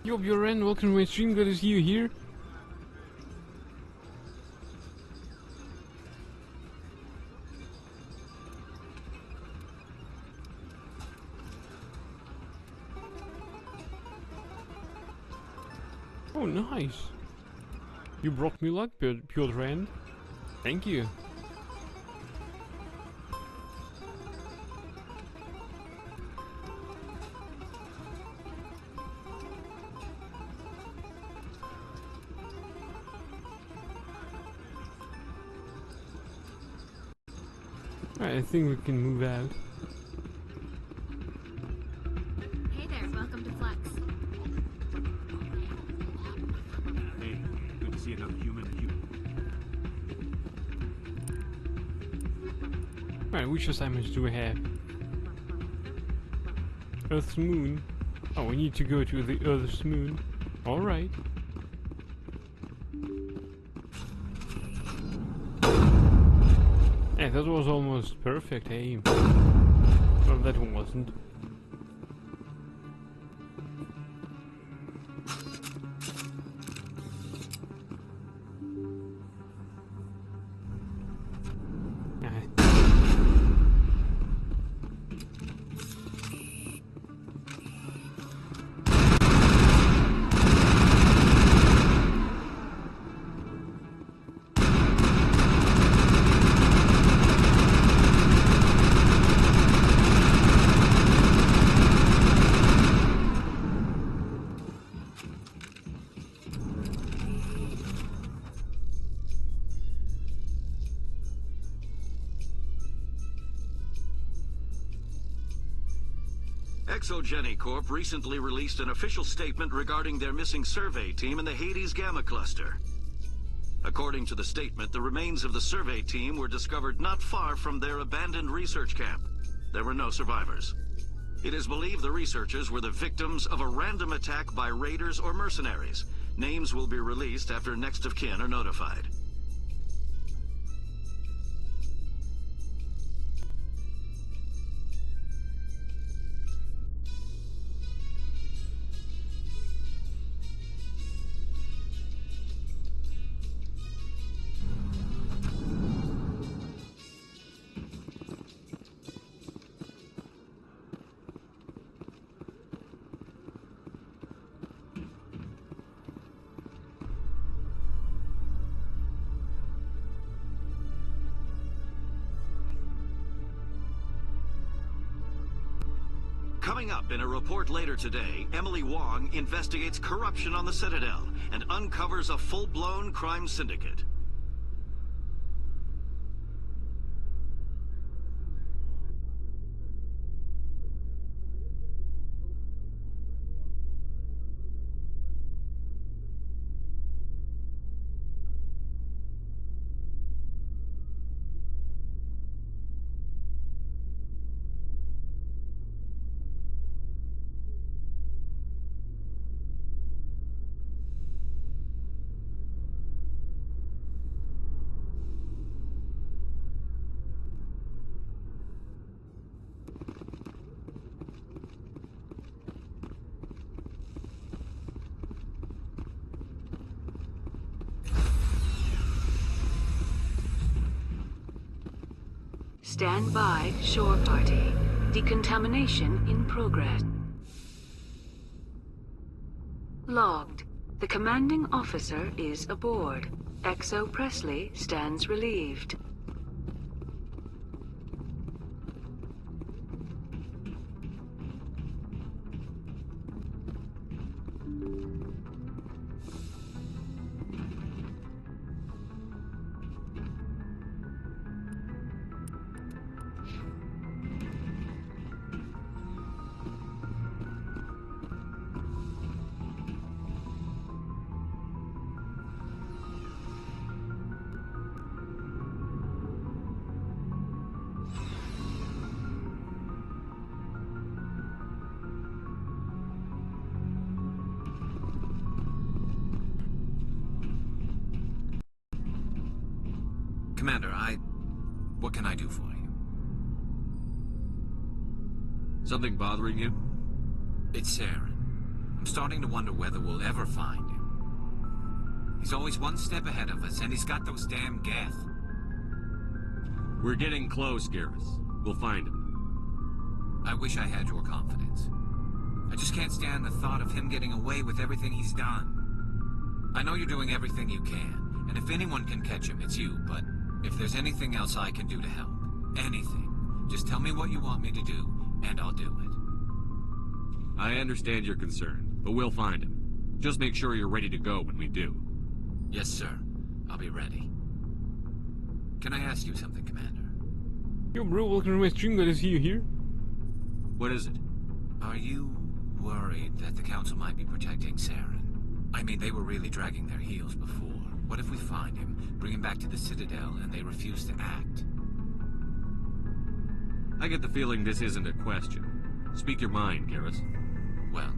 Yo, Bjorn, welcome to my stream, good to see you here. Oh, nice. You brought me luck, Bjorn. Thank you. Alright, I think we can move out. Hey there, welcome to Flex. Hey, good to see another human. Alright, which assignments do we have? Earth's moon. Oh, we need to go to the Earth's moon. Alright. Yeah, that was almost perfect aim. Well, that one wasn't. Exogeny Corp recently released an official statement regarding their missing survey team in the Hades Gamma Cluster. According to the statement, the remains of the survey team were discovered not far from their abandoned research camp. There were no survivors. It is believed the researchers were the victims of a random attack by raiders or mercenaries. Names will be released after next of kin are notified. Coming up in a report later today, Emily Wong investigates corruption on the Citadel and uncovers a full-blown crime syndicate. Stand by, shore party. Decontamination in progress. Logged. The commanding officer is aboard. Exo Presley stands relieved. Commander, what can I do for you? Something bothering you? It's Aaron. I'm starting to wonder whether we'll ever find him. He's always one step ahead of us, and he's got those damn Geth. We're getting close, Garrus. We'll find him. I wish I had your confidence. I just can't stand the thought of him getting away with everything he's done. I know you're doing everything you can, and if anyone can catch him, it's you, but if there's anything else I can do to help, anything, just tell me what you want me to do, and I'll do it. I understand your concern, but we'll find him. Just make sure you're ready to go when we do. Yes, sir. I'll be ready. Can I ask you something, Commander? Yo bro, welcome to my stream, glad to see you here. What is it? Are you worried that the Council might be protecting Saren? I mean, they were really dragging their heels before. What if we find him, bring him back to the Citadel, and they refuse to act? I get the feeling this isn't a question. Speak your mind, Garrus. Well,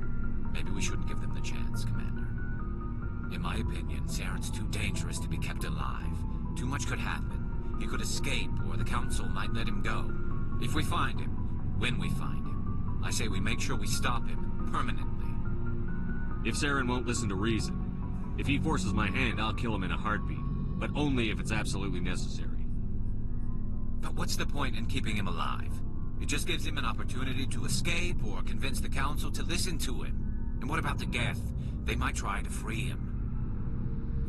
maybe we shouldn't give them the chance, Commander. In my opinion, Saren's too dangerous to be kept alive. Too much could happen. He could escape, or the Council might let him go. If we find him, when we find him, I say we make sure we stop him, permanently. If Saren won't listen to reason, if he forces my hand, I'll kill him in a heartbeat. But only if it's absolutely necessary. But what's the point in keeping him alive? It just gives him an opportunity to escape, or convince the Council to listen to him. And what about the Geth? They might try to free him.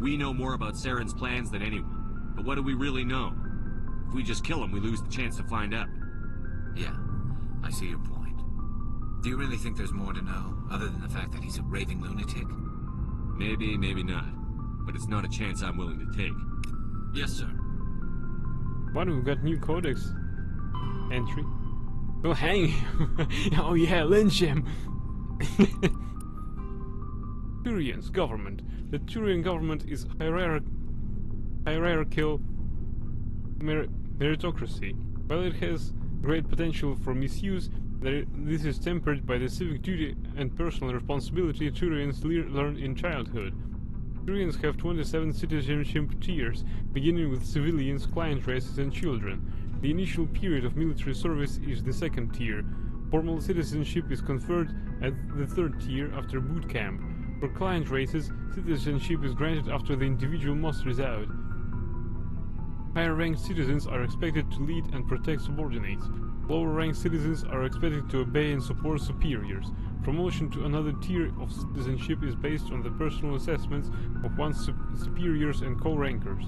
We know more about Saren's plans than anyone. But what do we really know? If we just kill him, we lose the chance to find out. Yeah, I see your point. Do you really think there's more to know, other than the fact that he's a raving lunatic? Maybe, maybe not. But it's not a chance I'm willing to take. Yes, sir. What, we've got new codex entry. We'll hang him. Oh yeah, lynch him. Turian's government. The Turian government is hierarchical meritocracy. While it has great potential for misuse, this is tempered by the civic duty and personal responsibility Turians learn in childhood. Turians have 27 citizenship tiers, beginning with civilians, client races, and children. The initial period of military service is the second tier. Formal citizenship is conferred at the third tier after boot camp. For client races, citizenship is granted after the individual musters out. Higher-ranked citizens are expected to lead and protect subordinates. Lower-ranked citizens are expected to obey and support superiors. Promotion to another tier of citizenship is based on the personal assessments of one's superiors and co-rankers.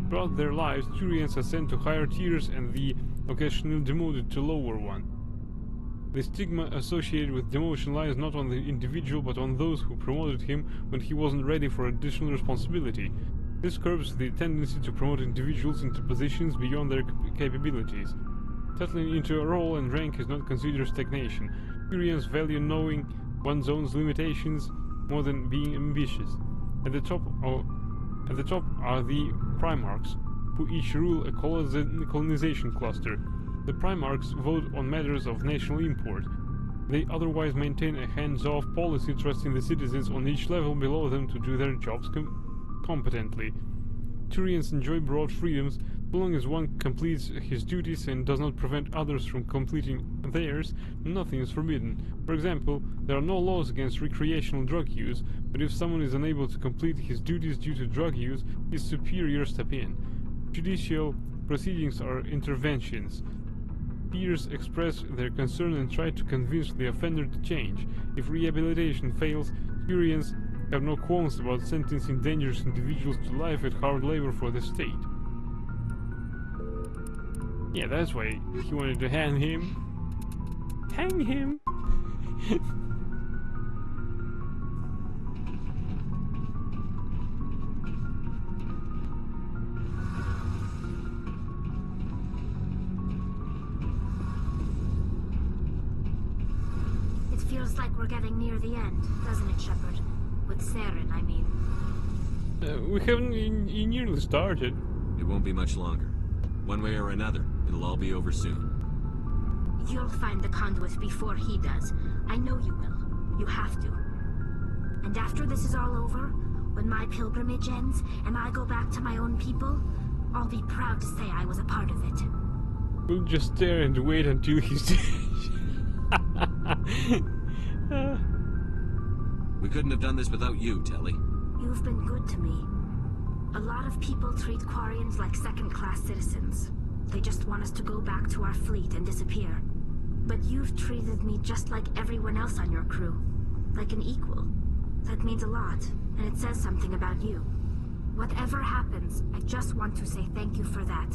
Throughout their lives, Turians ascend to higher tiers and the occasionally demoted to lower one. The stigma associated with demotion lies not on the individual but on those who promoted him when he wasn't ready for additional responsibility. This curbs the tendency to promote individuals into positions beyond their capabilities. Settling into a role and rank is not considered stagnation. Turians value knowing one's own limitations more than being ambitious. At the top are the Primarchs, who each rule a colonization cluster. The Primarchs vote on matters of national import. They otherwise maintain a hands-off policy, trusting the citizens on each level below them to do their jobs competently. Turians enjoy broad freedoms, so long as one completes his duties and does not prevent others from completing theirs. Nothing is forbidden. For example, there are no laws against recreational drug use, but if someone is unable to complete his duties due to drug use, his superiors step in. Judicial proceedings are interventions. Peers express their concern and try to convince the offender to change. If rehabilitation fails, Turians have no qualms about sentencing dangerous individuals to life at hard labor for the state. Yeah, that's why he wanted to hang him. Hang him! It feels like we're getting near the end, doesn't it, Shepard? With Saren, I mean. We haven't nearly started. It won't be much longer. One way or another, it'll all be over soon. You'll find the conduit before he does. I know you will. You have to. And after this is all over, when my pilgrimage ends and I go back to my own people, I'll be proud to say I was a part of it. We'll just stare and wait until he's dead. We couldn't have done this without you, Telly. You've been good to me. A lot of people treat Quarians like second-class citizens. They just want us to go back to our fleet and disappear. But you've treated me just like everyone else on your crew. Like an equal. That means a lot, and it says something about you. Whatever happens, I just want to say thank you for that.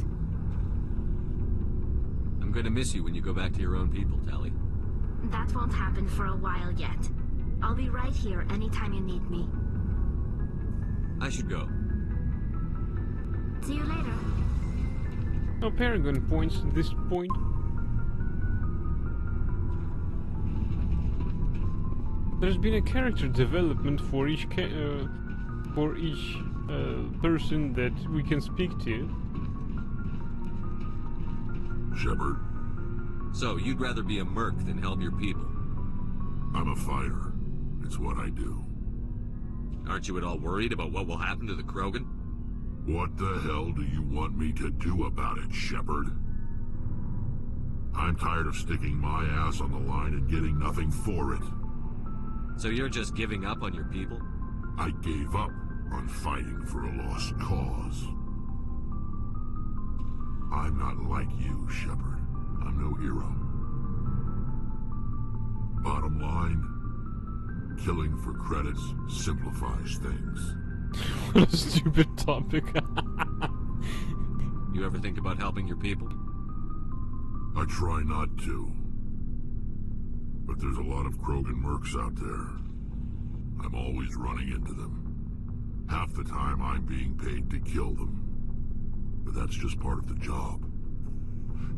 I'm gonna miss you when you go back to your own people, Telly. That won't happen for a while yet. I'll be right here anytime you need me. I should go. See you later. Now Paragon points to this point. There's been a character development for each person that we can speak to. Shepard, So, you'd rather be a merc than help your people? I'm a fighter. It's what I do. Aren't you at all worried about what will happen to the Krogan? What the hell do you want me to do about it, Shepard? I'm tired of sticking my ass on the line and getting nothing for it. So you're just giving up on your people? I gave up on fighting for a lost cause. I'm not like you, Shepard. I'm no hero. Bottom line, killing for credits simplifies things. What a stupid topic. You ever think about helping your people? I try not to. But there's a lot of Krogan mercs out there. I'm always running into them. Half the time I'm being paid to kill them. But that's just part of the job.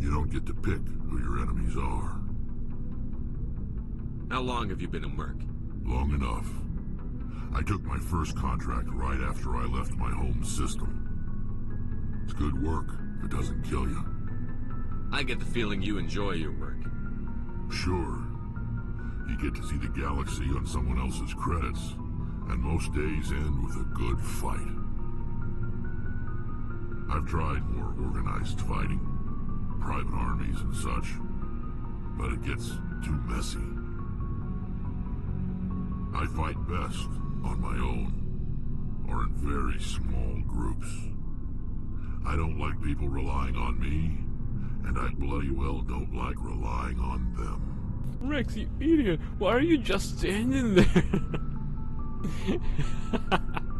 You don't get to pick who your enemies are. How long have you been a merc? Long enough. I took my first contract right after I left my home system. It's good work if it doesn't kill you. I get the feeling you enjoy your work. Sure. You get to see the galaxy on someone else's credits, and most days end with a good fight. I've tried more organized fighting, private armies and such, but it gets too messy. I fight best on my own, or in very small groups. I don't like people relying on me, and I bloody well don't like relying on them. Rex, you idiot! Why are you just standing there?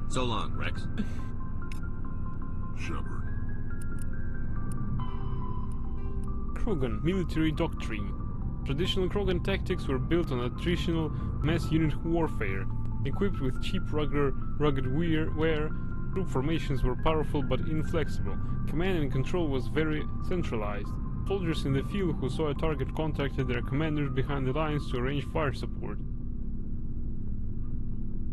So long, Rex. Shepard. Krogan military doctrine. Traditional Krogan tactics were built on attritional mass unit warfare. Equipped with cheap rugged wear, troop formations were powerful but inflexible. Command and control was very centralized. Soldiers in the field who saw a target contacted their commanders behind the lines to arrange fire support.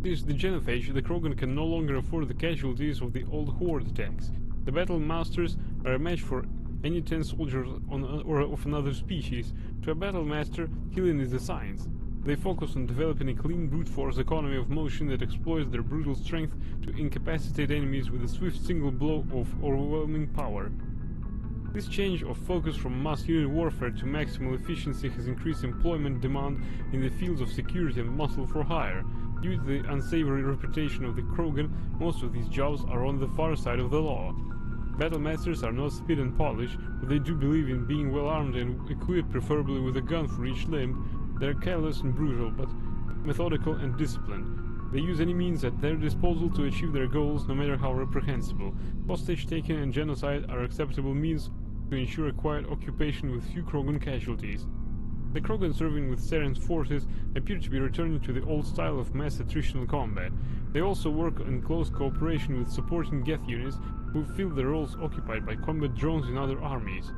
Since the Genophage, the Krogan can no longer afford the casualties of the old Horde attacks. The Battle Masters are a match for any 10 soldiers or of another species. To a Battle Master, killing is a science. They focus on developing a clean brute force economy of motion that exploits their brutal strength to incapacitate enemies with a swift single blow of overwhelming power. This change of focus from mass unit warfare to maximal efficiency has increased employment demand in the fields of security and muscle for hire. Due to the unsavory reputation of the Krogan, most of these jobs are on the far side of the law. Battle Masters are not speed and polish, but they do believe in being well armed and equipped, preferably with a gun for each limb. They are careless and brutal, but methodical and disciplined. They use any means at their disposal to achieve their goals, no matter how reprehensible. Hostage-taking and genocide are acceptable means to ensure a quiet occupation with few Krogan casualties. The Krogan serving with Saren's forces appear to be returning to the old style of mass attritional combat. They also work in close cooperation with supporting Geth units who fill the roles occupied by combat drones in other armies.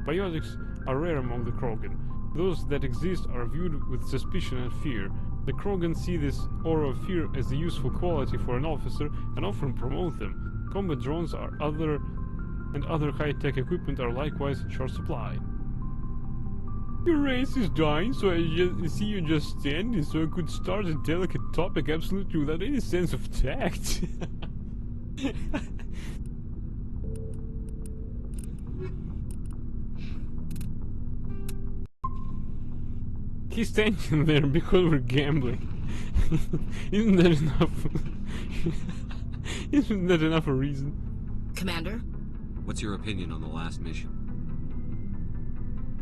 Biotics are rare among the Krogan. Those that exist are viewed with suspicion and fear. The Krogan see this aura of fear as a useful quality for an officer and often promote them. Combat drones are other high-tech equipment are likewise in short supply. Your race is dying, so I just see you just standing, so I could start a delicate topic absolutely without any sense of tact. He's standing there because we're gambling. Isn't that enough? Isn't that enough a reason? Commander? What's your opinion on the last mission?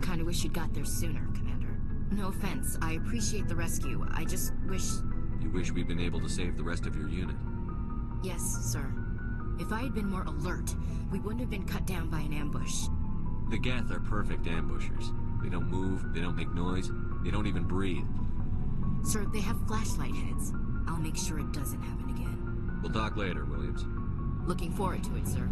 Kinda wish you'd got there sooner, Commander. No offense, I appreciate the rescue. I just wish... You wish we'd been able to save the rest of your unit? Yes, sir. If I had been more alert, we wouldn't have been cut down by an ambush. The Geth are perfect ambushers. They don't move, they don't make noise, they don't even breathe. Sir, they have flashlight heads. I'll make sure it doesn't happen again. We'll talk later, Williams. Looking forward to it, sir.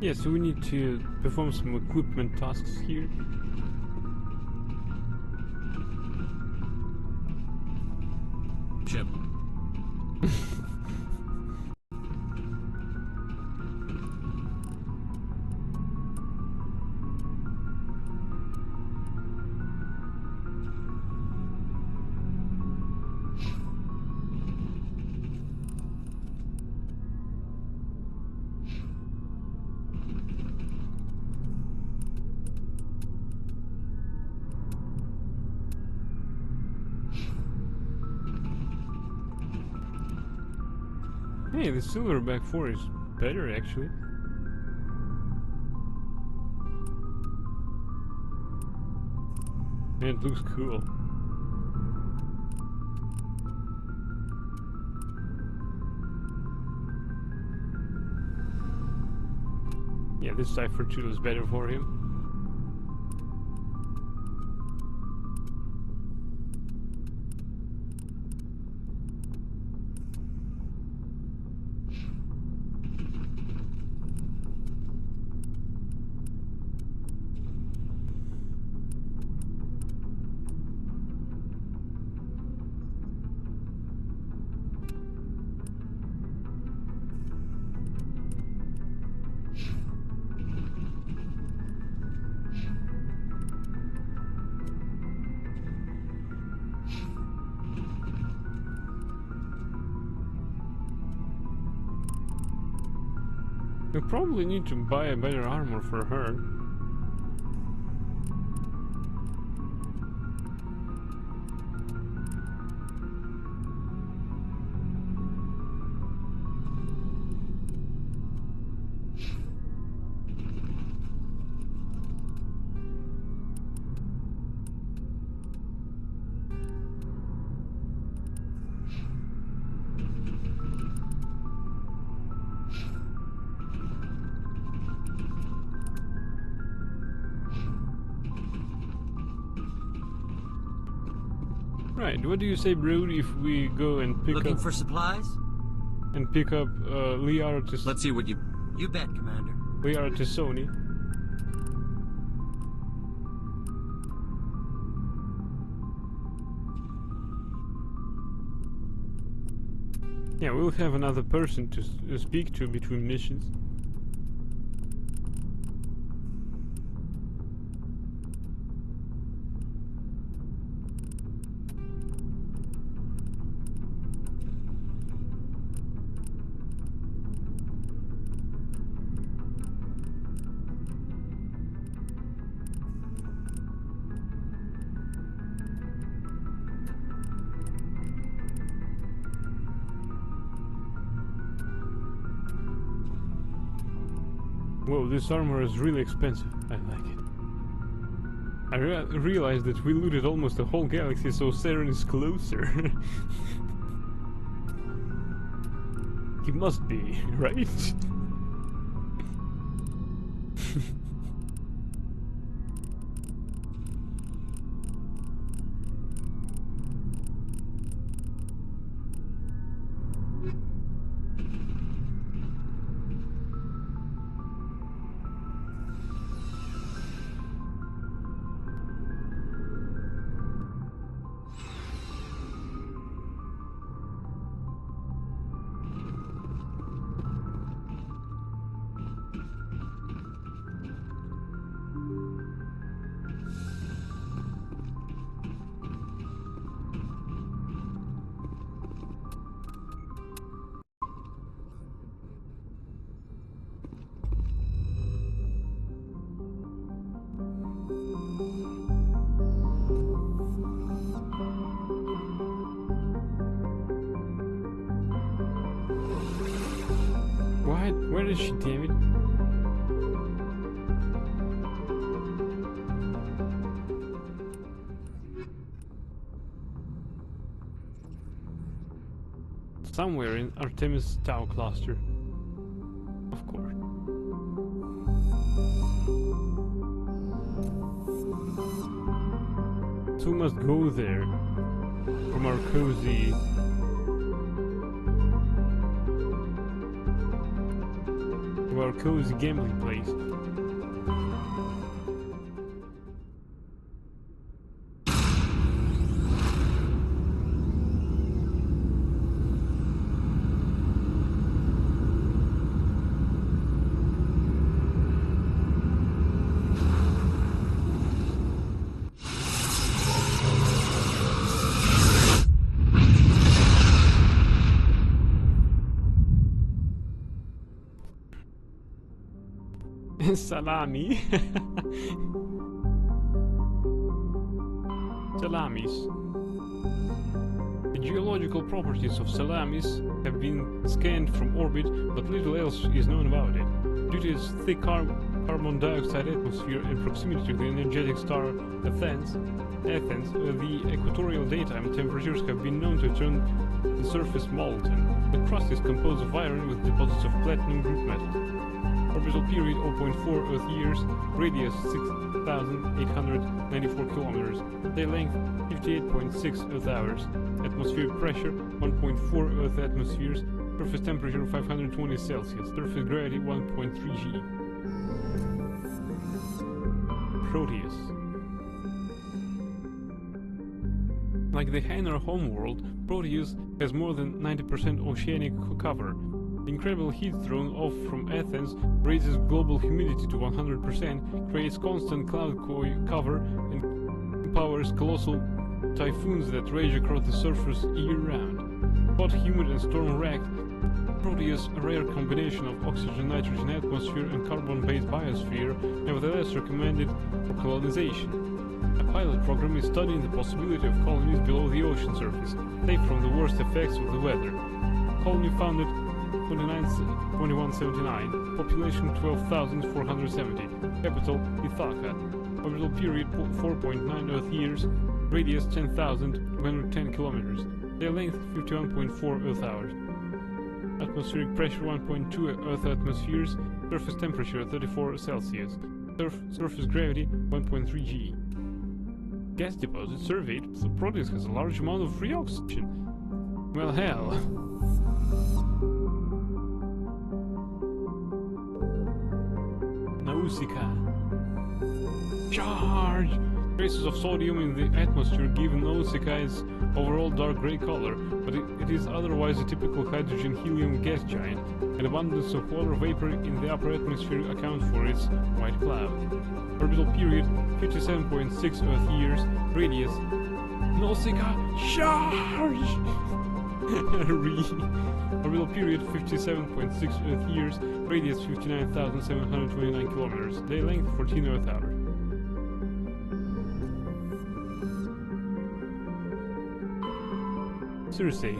Yeah, so we need to perform some equipment tasks here. Chip. Hey, the Silverback 4 is better actually. It looks cool. Yeah, this Cypher tool is better for him. We probably need to buy a better armor for her. Right, what do you say, Brody, if we go and pick Looking up for supplies? Liara to Let's see what you... You bet, Commander. Liara to Sony? Yeah, we'll have another person to speak to between missions. Whoa, this armor is really expensive. I like it. I realized that we looted almost the whole galaxy, so Saren is closer. He must be, right? What? Where is she, damn it? Somewhere in Artemis Tau cluster. Of course. So we must go there from our cozy gambling place. Salami. Salamis. The geological properties of salamis have been scanned from orbit, but little else is known about it. Due to its thick carbon dioxide atmosphere and proximity to the energetic star Athens, the equatorial daytime temperatures have been known to turn the surface molten. The crust is composed of iron with deposits of platinum group metals. Orbital period 0.4 Earth years, radius 6,894 kilometers, day length 58.6 Earth hours, atmospheric pressure 1.4 Earth atmospheres, surface temperature 520 Celsius, surface gravity 1.3 G. Proteus. Like the Hanar homeworld, Proteus has more than 90% oceanic cover. The incredible heat thrown off from Athens raises global humidity to 100%, creates constant cloud cover, and empowers colossal typhoons that rage across the surface year-round. Hot, humid and storm-racked, Proteus, a rare combination of oxygen-nitrogen atmosphere and carbon-based biosphere, nevertheless recommended for colonization. A pilot program is studying the possibility of colonies below the ocean surface, safe from the worst effects of the weather. Colony founded 2179, population 12,470, capital Ithaca, orbital period 4.9 Earth years, radius 10,210 kilometers, day length 51.4 Earth hours, atmospheric pressure 1.2 Earth atmospheres, surface temperature 34 Celsius, surface gravity 1.3 G. Gas deposit surveyed, so Proteus has a large amount of free oxygen. Well, hell. Nausicaa. Charge! Traces of sodium in the atmosphere give Nausicaa its overall dark grey color, but it is otherwise a typical hydrogen-helium gas giant. An abundance of water vapor in the upper atmosphere accounts for its white cloud. Orbital period 57.6 Earth years, radius Nausicaa, charge! Orbital period 57.6 Earth years, radius 59,729 kilometers, day length 14 Earth hours. Circe.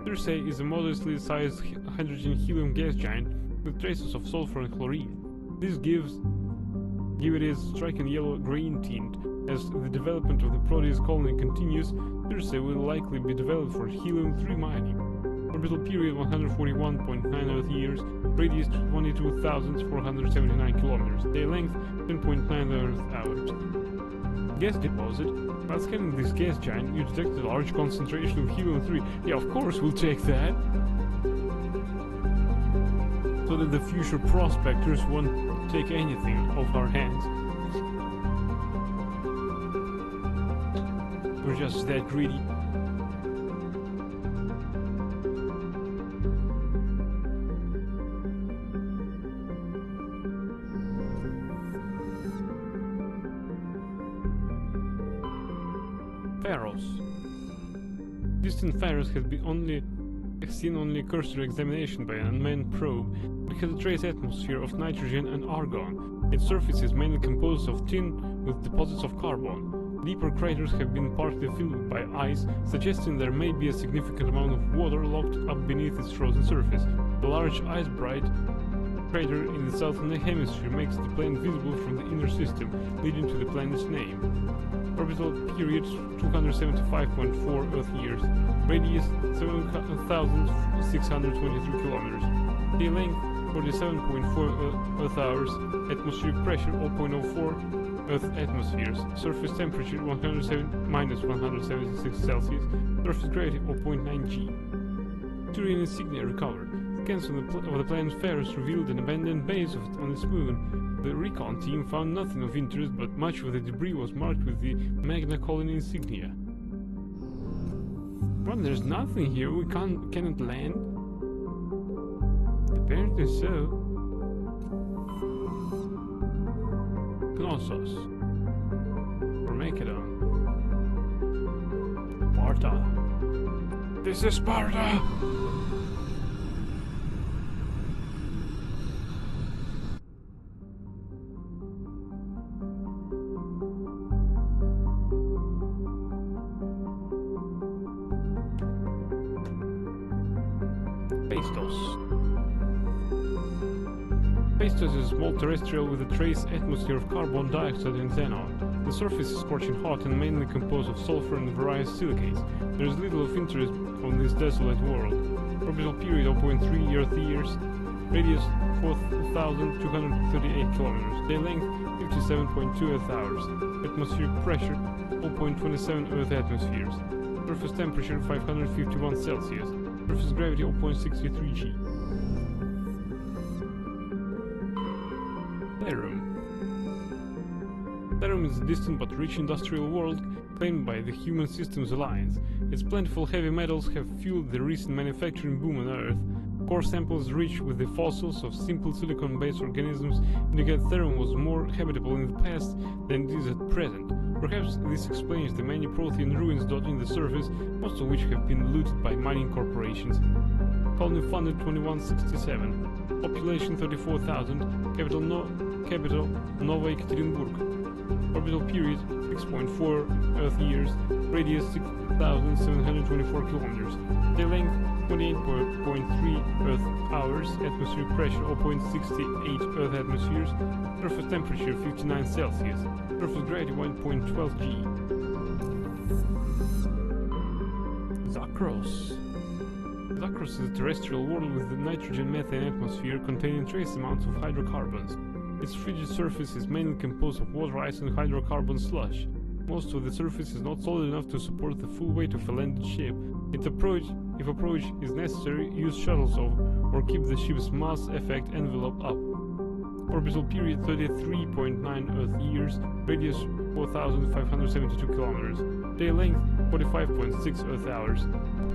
Circe is a modestly sized hydrogen-helium gas giant with traces of sulfur and chlorine. This give it its striking yellow-green tint. As the development of the Proteus colony continues, Thursday will likely be developed for helium-3 mining. Orbital period 141.9 Earth years, radius 22,479 kilometers, day length 10.9 Earth hours. Gas deposit. While scanning this gas giant, you detected a large concentration of helium-3. Yeah, of course we'll take that. So that the future prospectors won't take anything off our hands. We're just that greedy. Pharos. Distant Pharos has seen only cursory examination by an unmanned probe. It has a trace atmosphere of nitrogen and argon. Its surface is mainly composed of tin with deposits of carbon. Deeper craters have been partly filled by ice, suggesting there may be a significant amount of water locked up beneath its frozen surface. The large ice-bright crater in the southern hemisphere makes the planet visible from the inner system, leading to the planet's name. Orbital period 275.4 Earth years, radius 7,623 kilometers, day length 47.4 Earth hours, atmospheric pressure 0.04 Earth atmospheres, surface temperature minus 176 Celsius, surface gravity 0.9 G. Turian insignia recovered. Scans of the planet Pharos revealed an abandoned base on its moon. The recon team found nothing of interest, but much of the debris was marked with the Magna Colony insignia. Well, there's nothing here. We cannot land. Apparently so. Knossos. Or Macedon. Sparta. This is Sparta! Phaistos is a small terrestrial with a trace atmosphere of carbon dioxide and xenon. The surface is scorching hot and mainly composed of sulfur and various silicates. There is little of interest on this desolate world. Orbital period 0.3 Earth years, radius 4,238 kilometers, day length 57.2 Earth hours, atmospheric pressure 0.27 Earth atmospheres, surface temperature 551 Celsius, surface gravity 0.63 G. Therum is a distant but rich industrial world claimed by the Human Systems Alliance. Its plentiful heavy metals have fueled the recent manufacturing boom on Earth. Core samples rich with the fossils of simple silicon-based organisms indicate Therum was more habitable in the past than it is at present. Perhaps this explains the many Prothean ruins dotting the surface, most of which have been looted by mining corporations. Colony funded 2167. Population 34,000. Capital Nova Ekaterinburg. Orbital period 6.4 Earth years. Radius 6,724 kilometers. Day length 28.3 Earth hours. Atmospheric pressure 0.68 Earth atmospheres. Surface temperature 59 Celsius. Surface gravity 1.12 G. Zakros. Zakros is a terrestrial world with a nitrogen-methane atmosphere containing trace amounts of hydrocarbons. Its frigid surface is mainly composed of water ice and hydrocarbon slush. Most of the surface is not solid enough to support the full weight of a landed ship. If approach is necessary, use shuttles or keep the ship's mass effect envelope up. Orbital period 33.9 Earth years, radius 4,572 kilometers, day length 45.6 Earth hours,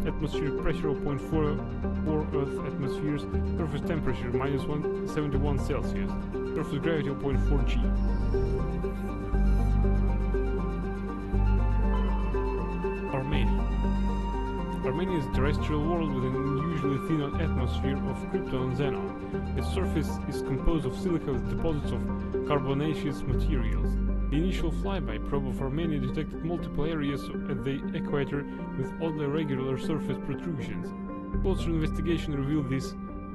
atmospheric pressure 0.44 Earth atmospheres, surface temperature minus 171 Celsius, surface gravity 0.4 G. Armenia is a terrestrial world with an unusually thin atmosphere of krypton and xenon. Its surface is composed of silica with deposits of carbonaceous materials. The initial flyby probe of Armenia detected multiple areas at the equator with oddly irregular surface protrusions. Closer investigation revealed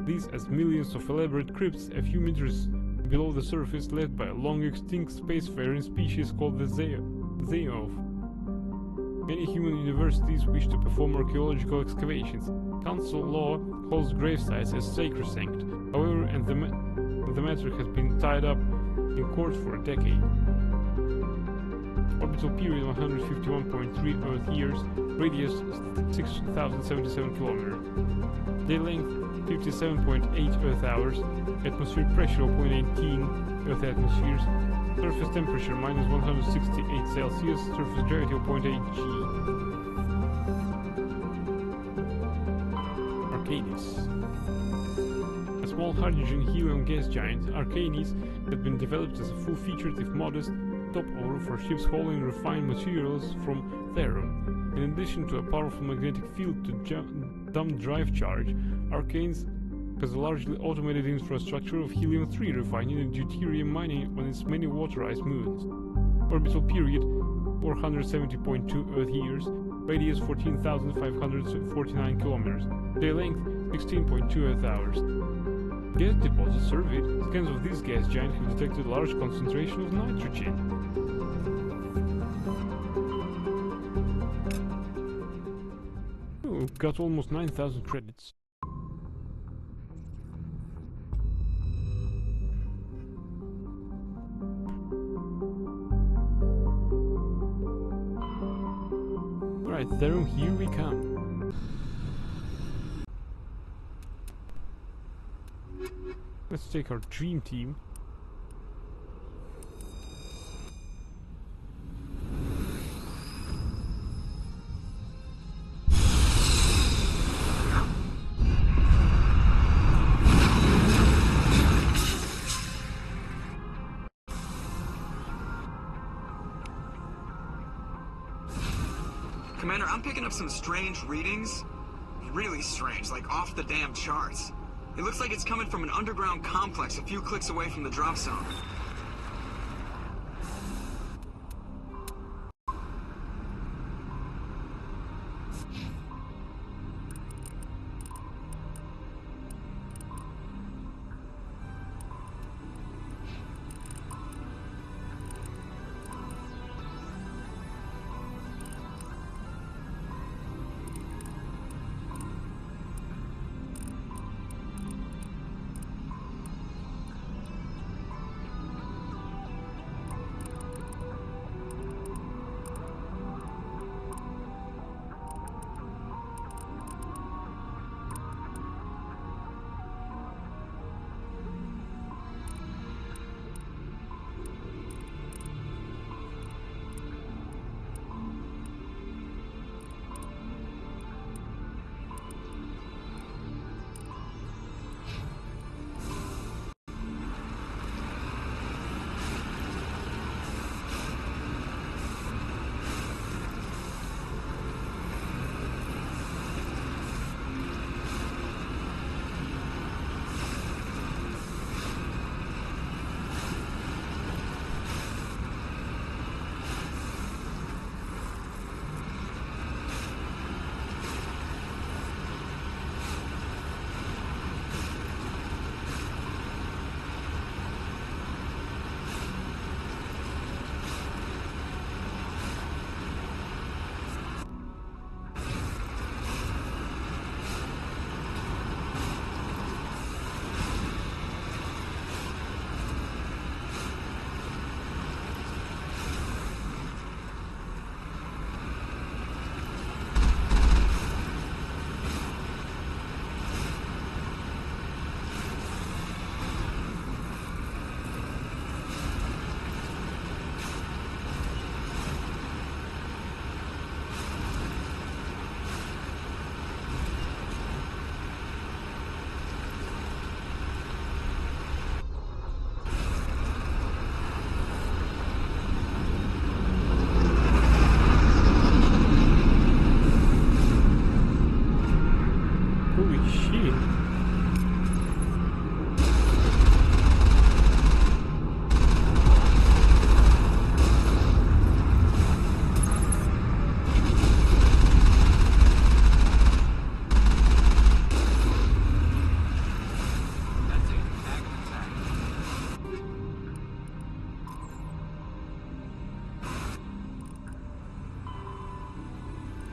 these as millions of elaborate crypts a few meters below the surface left by a long-extinct spacefaring species called the Zeov. Many human universities wish to perform archaeological excavations. Council law holds gravesites as sacrosanct, however, and the matter has been tied up in court for a decade. Orbital period 151.3 Earth years, radius 6,077 km. Day length 57.8 Earth hours, atmospheric pressure 0.18 Earth atmospheres, surface temperature minus 168 Celsius, surface gravity 0.8 G. Arcanis. A small hydrogen-helium gas giant, Arcanis had been developed as a full-featured, if modest, stopover for ships hauling refined materials from Theron. In addition to a powerful magnetic field to dump drive charge, Arcanis has a largely automated infrastructure of helium-3 refining and deuterium mining on its many waterized moons. Orbital period 470.2 Earth years, radius 14,549 km, day length 16.2 Earth hours. Gas deposits surveyed, scans of this gas giant have detected a large concentration of nitrogen. Oh, got almost 9,000 credits. Alright, Theron, here we come. Let's take our dream team. Commander, I'm picking up some strange readings. Really strange, like off the damn charts. It looks like it's coming from an underground complex a few clicks away from the drop zone.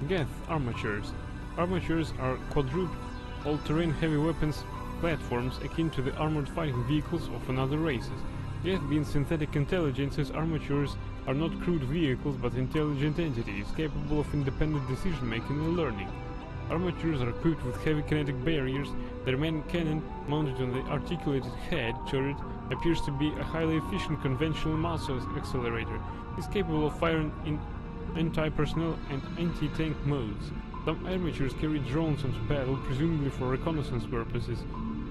Geth armatures. Armatures are quadruped, all-terrain heavy weapons platforms akin to the armored fighting vehicles of other races. Geth being synthetic intelligences, armatures are not crude vehicles but intelligent entities capable of independent decision-making and learning. Armatures are equipped with heavy kinetic barriers. Their main cannon, mounted on the articulated head turret, appears to be a highly efficient conventional mass accelerator. It is capable of firing in anti-personnel and anti-tank modes. Some armatures carry drones into battle, presumably for reconnaissance purposes.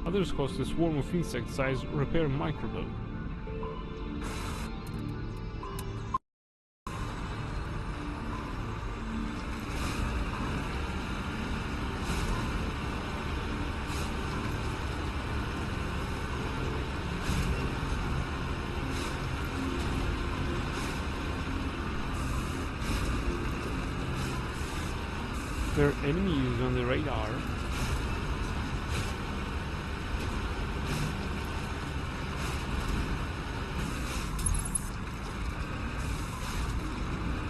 Others host a swarm of insect-sized repair microbot. There are enemies on the radar.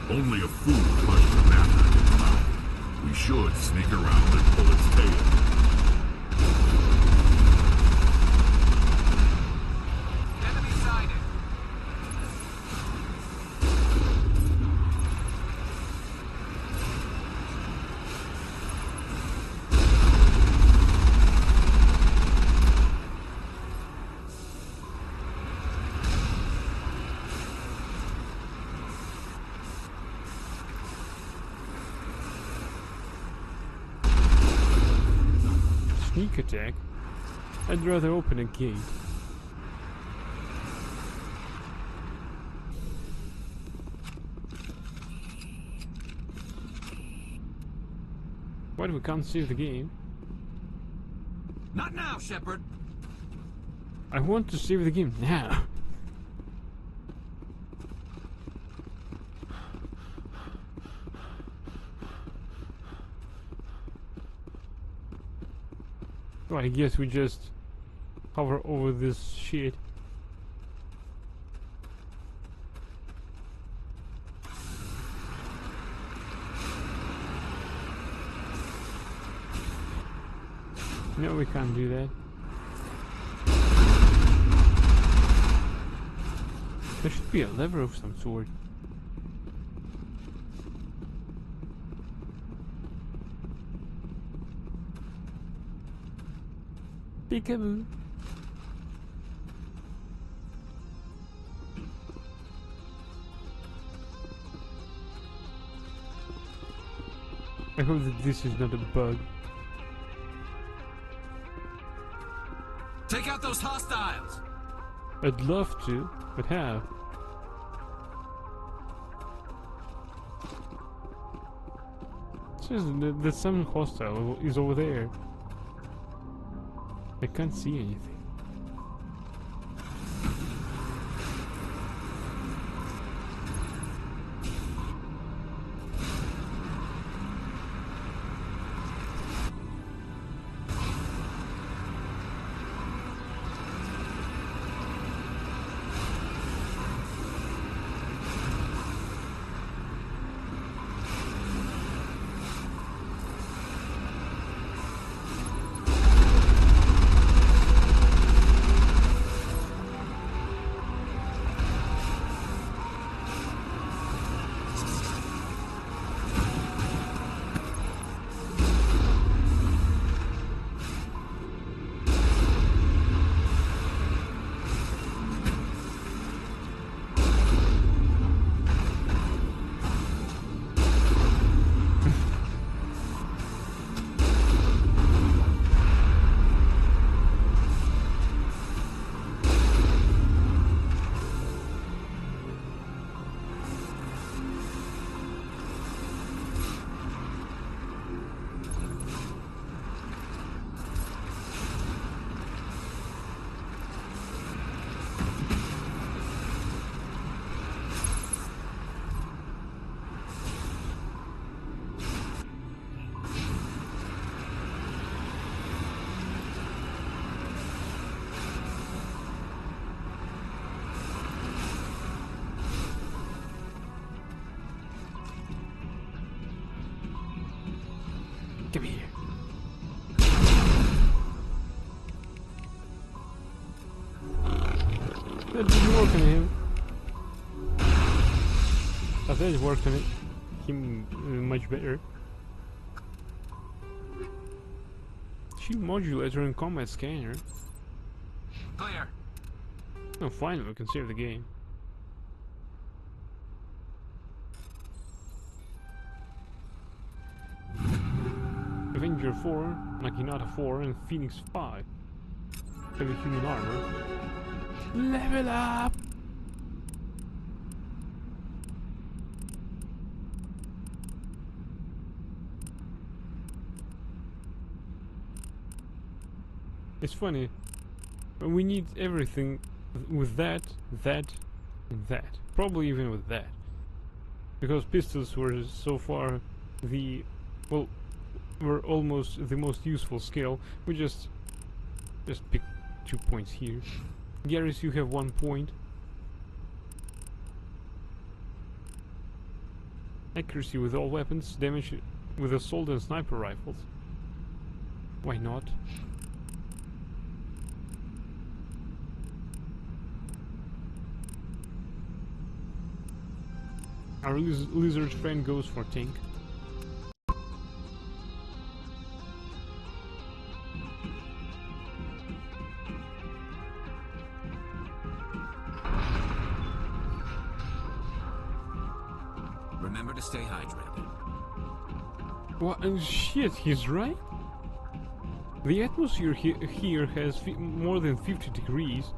Only a fool clutched the matter in its mouth. We should sneak around and pull its tail. Enemy sighted. Sneak attack? I'd rather open a gate. Why we can't save the game? Not now, Shepard. I want to save the game now. So I guess we just hover over this shit. No, we can't do that. There should be a lever of some sort. Peekaboo. I hope that this is not a bug. Take out those hostiles! I'd love to, but how? It says that some hostile is over there. I can't see anything. That didn't work on him. I thought it worked on him much better. Shield modulator and combat scanner. Clear. Oh, finally, we can save the game. Avenger 4, Naginata 4, and Phoenix 5. Heavy human armor. Level up! It's funny. We need everything with that, and that. Probably even with that. Because pistols were so far the... well, were almost the most useful skill. We just pick 2 points here. Garrus, you have 1 point. Accuracy with all weapons, damage with assault and sniper rifles. Why not? Our lizard friend goes for tank. Remember to stay hydrated. What? Shit, he's right. The atmosphere here has more than 50 degrees.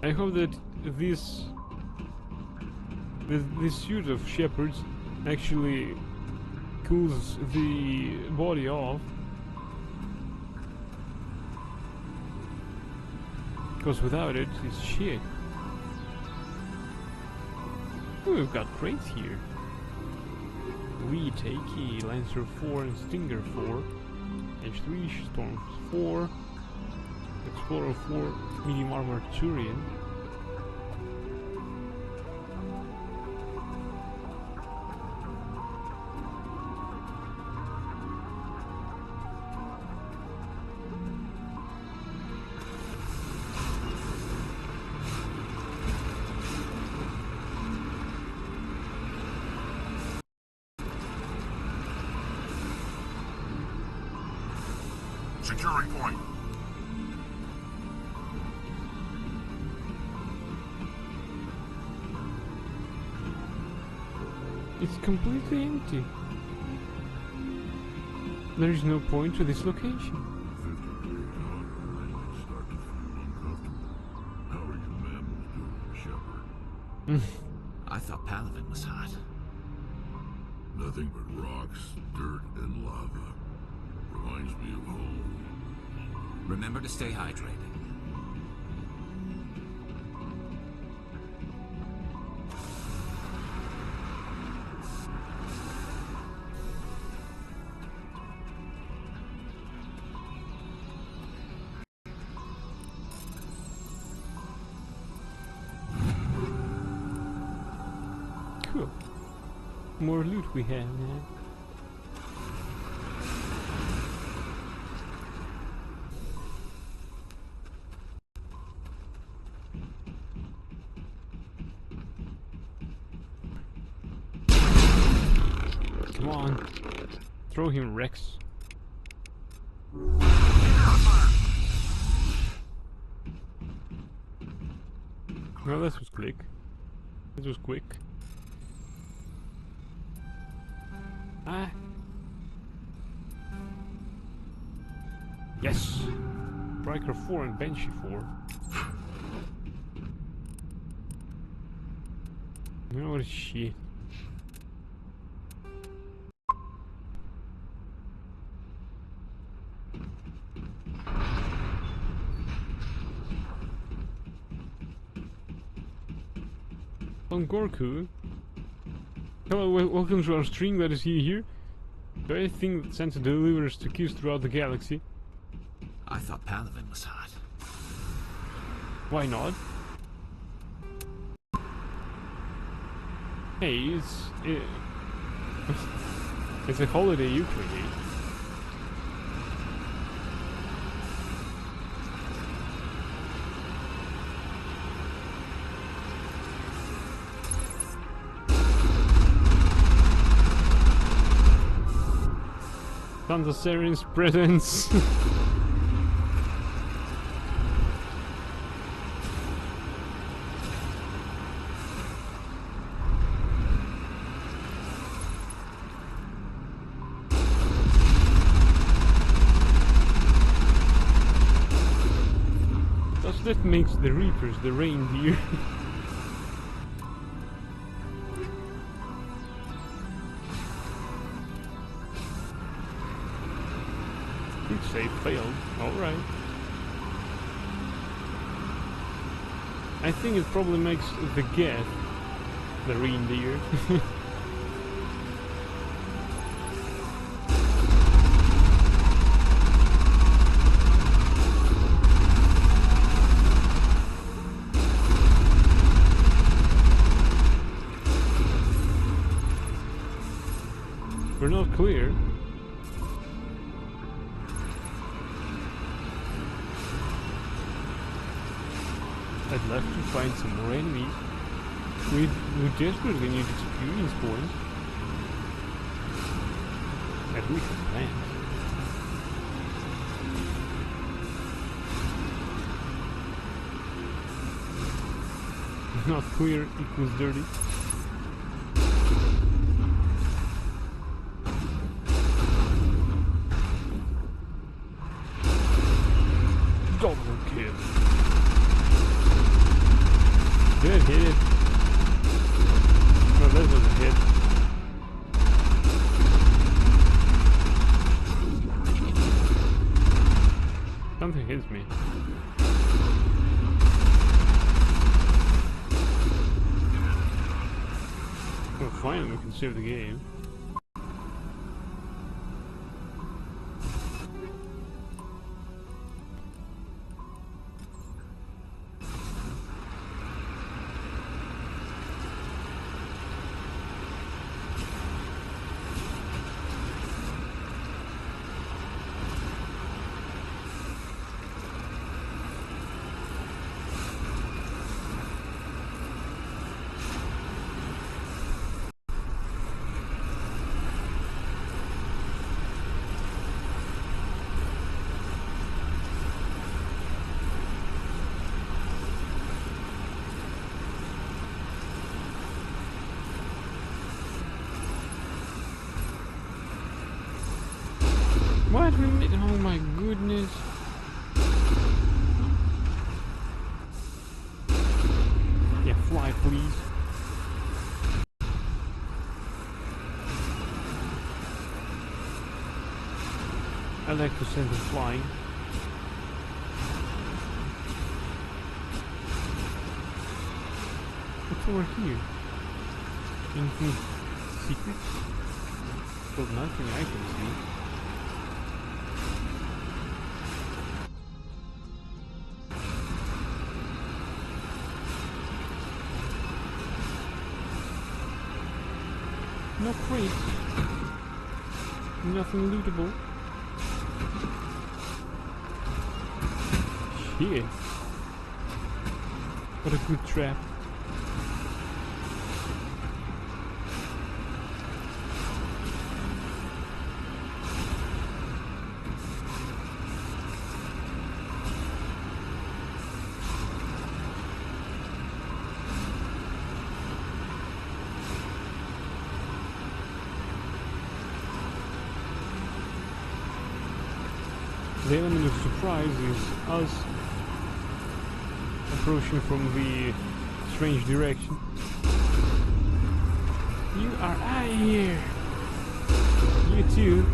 I hope that this suit of Shepard's actually cools the body off. Because without it, it's shit. Ooh, we've got crates here. Wheat, AK, Lancer 4 and Stinger 4. H3, Storm 4. Explorer 4, Medium Armor Turian. Securing point. It's completely empty. There is no point to this location. 50 degree hot, start to feel uncomfortable. How are you mammals doing, Shepard? I thought Palaven was hot. Nothing but rocks, dirt, and lava. Reminds me of home. Remember to stay hydrated. Cool. More loot we have now. Come on. Throw him, Rex. No, that was quick. That was quick. Ah. Yes! Riker 4 and Banshee 4. You know what is shit? On Gorku. Hello, welcome to our stream. Glad to see you here. Do I think that Santa delivers to kiss throughout the galaxy? I thought Palaven was hot. Why not? Hey, it's a holiday you create. Santa Seren's presence. That makes the Reapers the reindeer. Quick save failed. Alright. I think it probably makes the Geth the reindeer. We're not clear. I'd love to find some more enemies. We desperately need experience points. At least a plan. Not clear equals dirty. Double kill. Good hit. No, that was a hit. Something hits me. Well, finally we can save the game. What we made? Oh my goodness! Yeah, fly, please. I like to send them flying. What's over here? Anything secret? Well, nothing I can see. No crates. Nothing lootable. Shit. What a good trap. The element of surprise is us approaching from the strange direction. You are out of here! You too!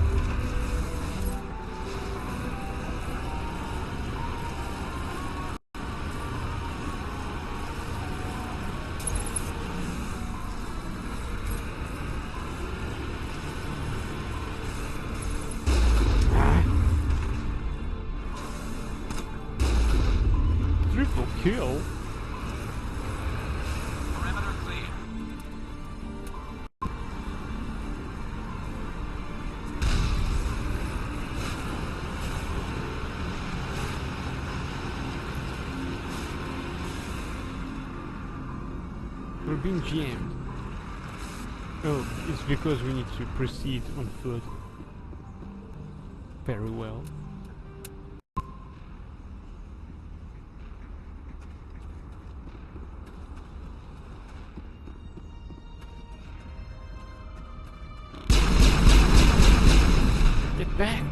Triple kill? Perimeter clear. We're being jammed. Oh, it's because we need to proceed on foot. Very well. Get back!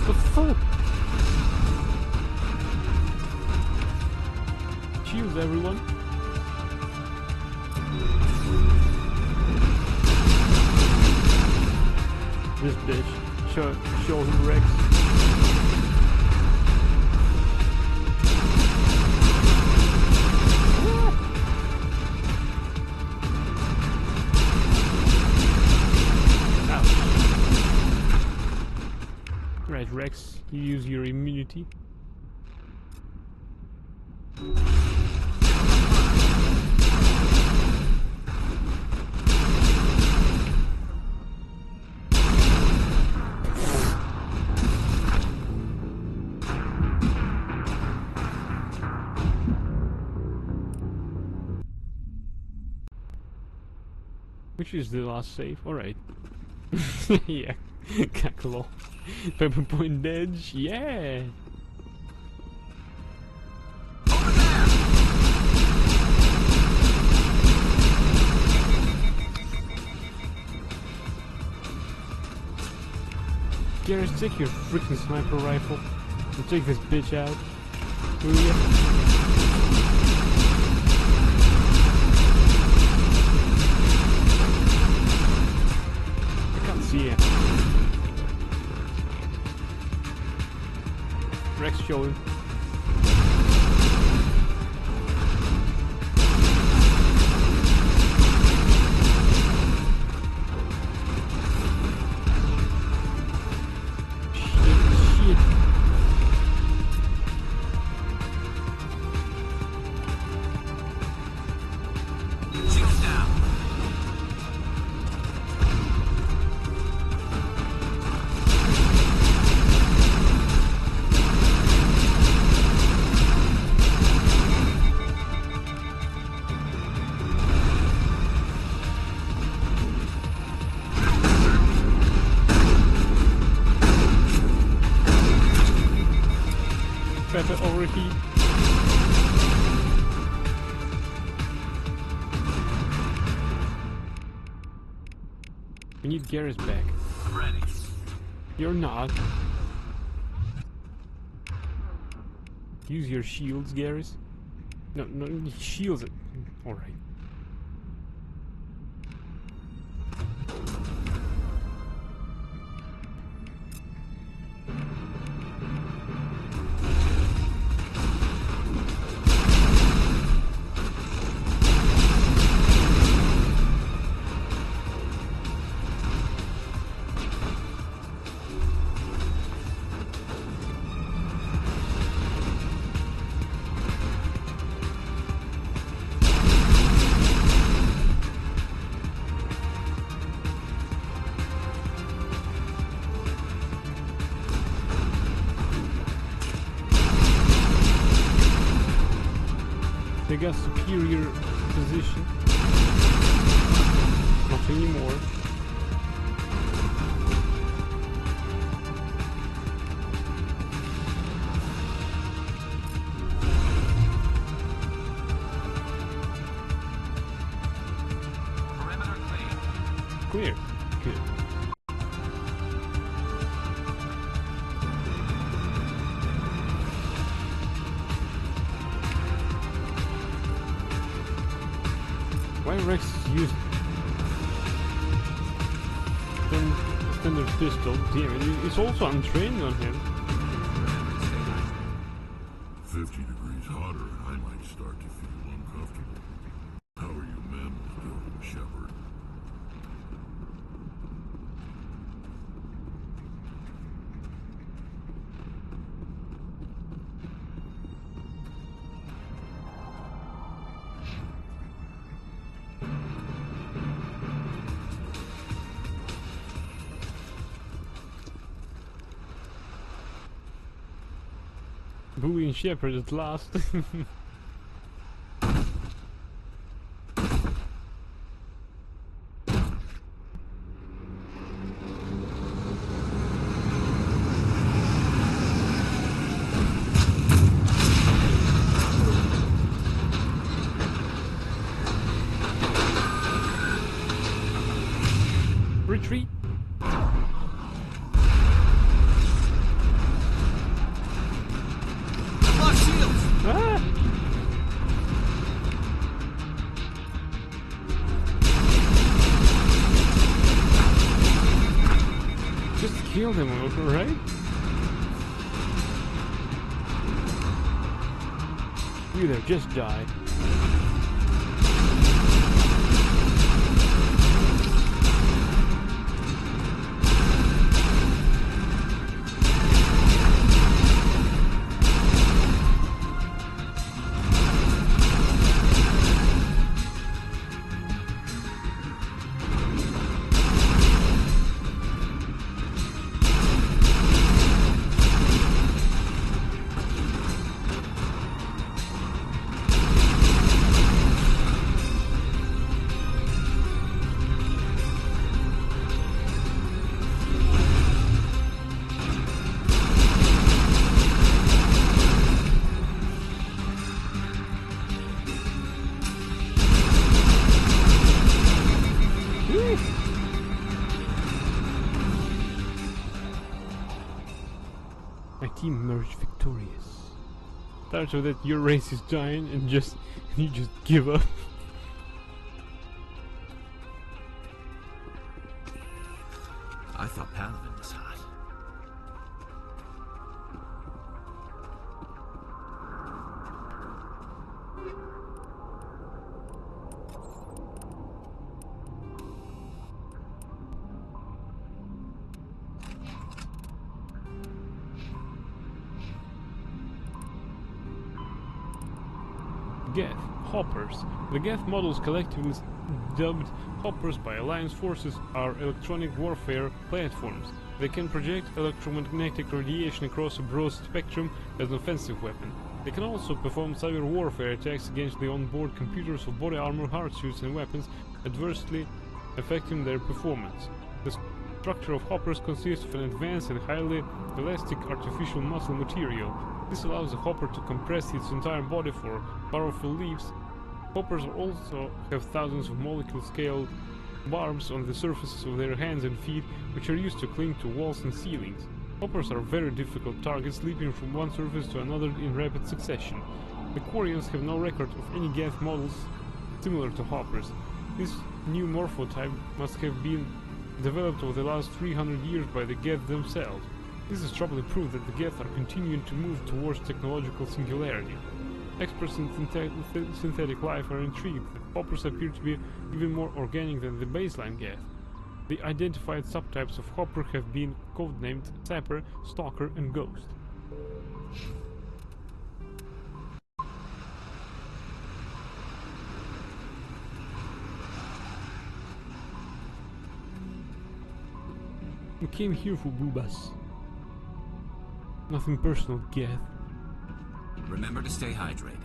The fuck? Shields, everyone. This bitch. Show him Rex. Right, Rex, you use your immunity. Which is the last save? Alright. Yeah. Cackle. Pepper Point Edge, yeah! Garrus, take your freaking sniper rifle and take this bitch out, will ya? I can't see it. Rex, show him. Shit. Shields down. Pepper overheat. We need Garrus back. Ready. You're not. Use your shields, Garrus. No, shields. Alright. They got superior position. Not anymore. Perimeter clear. Clear. Good. Why Rex used standard pistol. Damn it, it's also untrained on him. 50 degrees hotter, I might start to feel uncomfortable. How are you men doing, Shepard? Bowie and Shepard at last. Retreat. Ah! Just kill them, right? You there, just die. My team emerged victorious. Starts with that your race is dying and you just give up. I thought Paladin was hot. Geth Hoppers. The Geth models, collectively dubbed Hoppers by Alliance forces, are electronic warfare platforms. They can project electromagnetic radiation across a broad spectrum as an offensive weapon. They can also perform cyber warfare attacks against the onboard computers of body armor, hardsuits and weapons, adversely affecting their performance. The structure of Hoppers consists of an advanced and highly elastic artificial muscle material. This allows the Hopper to compress its entire body for powerful leaps. Hoppers also have thousands of molecule-scale barbs on the surfaces of their hands and feet, which are used to cling to walls and ceilings. Hoppers are very difficult targets, leaping from one surface to another in rapid succession. The Quarians have no record of any Geth models similar to Hoppers. This new morphotype must have been developed over the last 300 years by the Geth themselves. This is probably proof that the Geth are continuing to move towards technological singularity. Experts in synthetic life are intrigued that Hoppers appear to be even more organic than the baseline Geth. The identified subtypes of Hopper have been codenamed Sapper, Stalker, and Ghost. We came here for Boobas. Nothing personal, Geth. Remember to stay hydrated.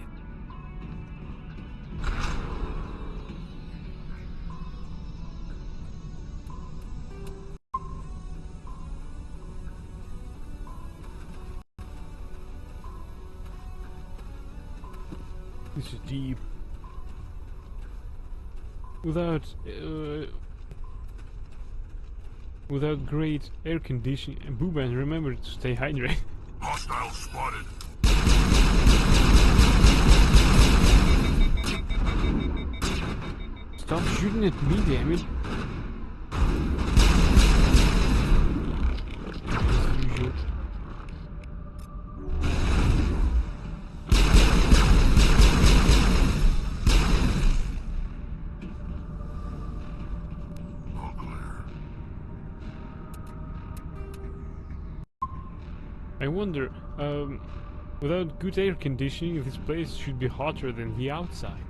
This is deep. Without great air conditioning, and Booban remembered to stay hydrated. Hostile spotted. Stop shooting at me, damn it. wonder, without good air conditioning, this place should be hotter than the outside.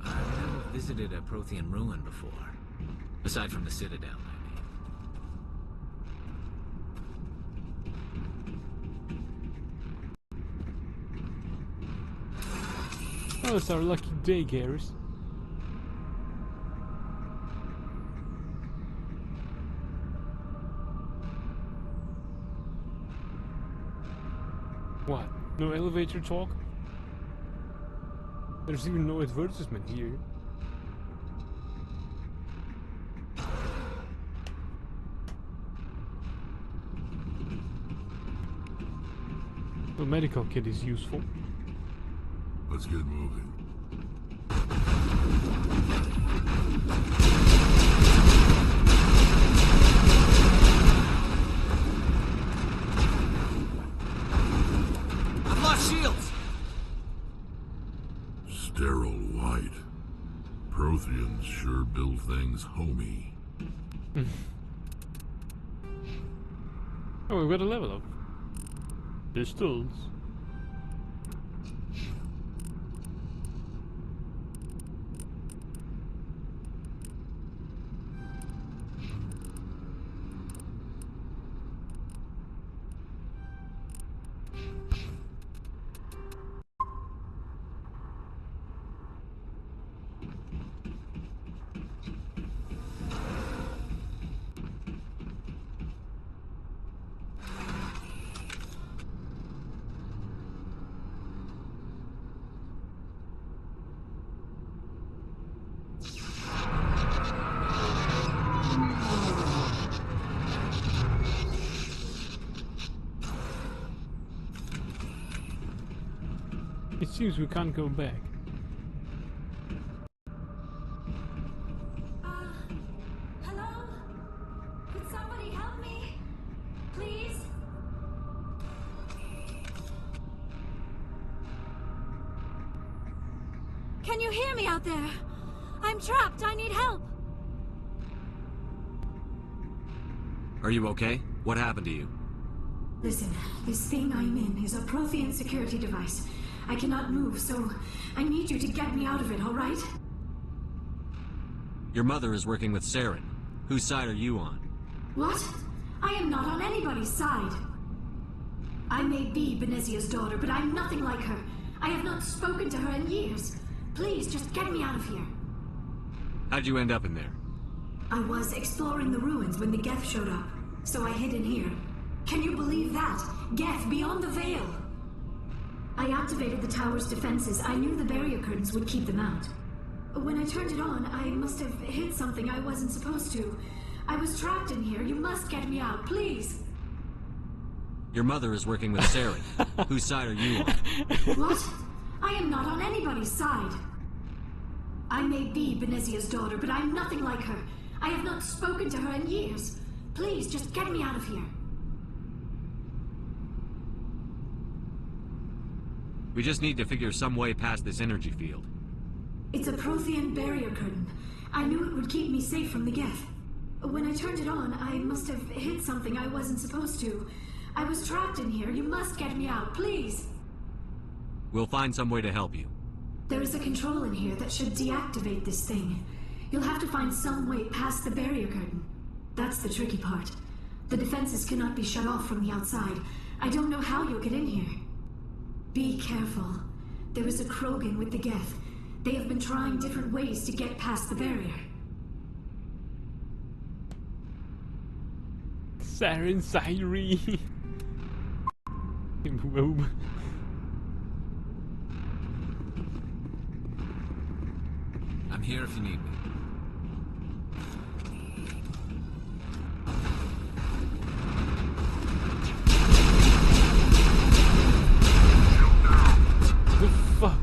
I've never visited a Prothean ruin before. Aside from the Citadel, I mean. Oh, it's our lucky day, Garrus. What? No elevator talk? There's even no advertisement here. The medical kit is useful. Let's get moving. I've lost shields! Sterile white. Protheans sure build things homey. Oh, we've got a level up. Pistols. It seems we can't go back. Hello? Could somebody help me? Please? Can you hear me out there? I'm trapped. I need help. Are you okay? What happened to you? Listen, this thing I'm in is a Prothean security device. I cannot move, so I need you to get me out of it, all right? Your mother is working with Saren. Whose side are you on? What? I am not on anybody's side. I may be Benezia's daughter, but I'm nothing like her. I have not spoken to her in years. Please, just get me out of here. How'd you end up in there? I was exploring the ruins when the Geth showed up, so I hid in here. Can you believe that? Geth beyond the veil! I activated the tower's defenses. I knew the barrier curtains would keep them out. When I turned it on, I must have hit something I wasn't supposed to. I was trapped in here. You must get me out, please! Your mother is working with Saren. Whose side are you on? What? I am not on anybody's side. I may be Benezia's daughter, but I'm nothing like her. I have not spoken to her in years. Please, just get me out of here. We just need to figure some way past this energy field. It's a Prothean barrier curtain. I knew it would keep me safe from the Geth. When I turned it on, I must have hit something I wasn't supposed to. I was trapped in here. You must get me out, please. We'll find some way to help you. There is a control in here that should deactivate this thing. You'll have to find some way past the barrier curtain. That's the tricky part. The defenses cannot be shut off from the outside. I don't know how you'll get in here. Be careful. There is a Krogan with the Geth. They have been trying different ways to get past the barrier. Saren Sairi. Boom. I'm here if you need me. The fuck?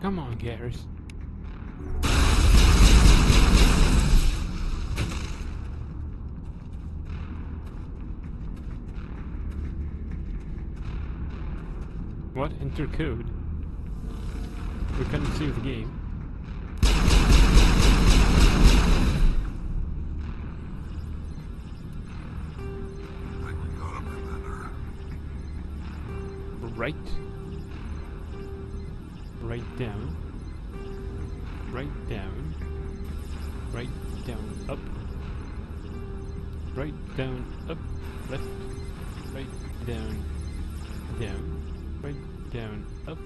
Come on, Garrus. What? Enter code? We can't save the game. Right. Right down. Right down. Right down. Up. Right down. Up. Left. Right down. Down. Right down. Up.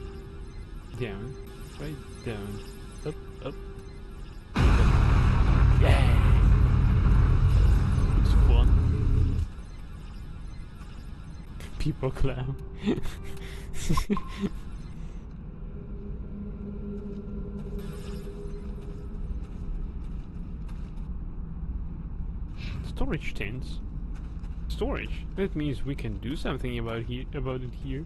Down. Right down. Up. Up. Yeah! It's fun. People clown. Storage tents. Storage. That means we can do something about it here.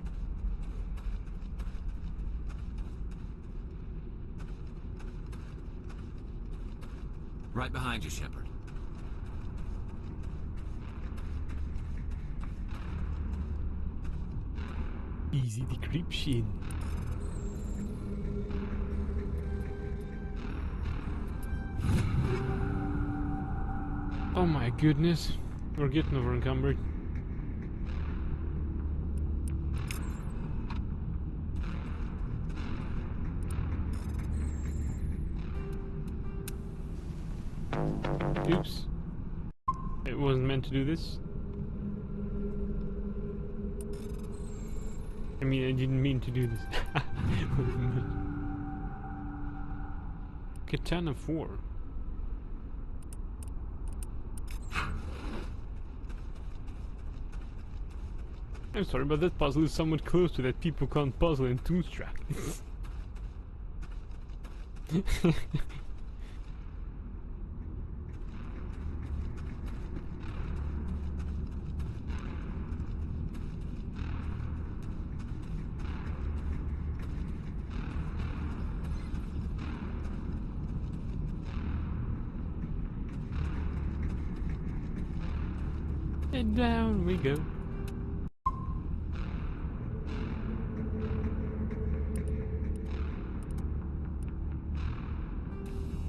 Right behind you, Shepard. Easy decryption. Oh my goodness, we're getting over encumbered. Oops. It wasn't meant to do this. I mean, I didn't mean to do this. Katana 4. I'm sorry, but that puzzle is somewhat close to that people can't puzzle in Toonstruck. And down we go.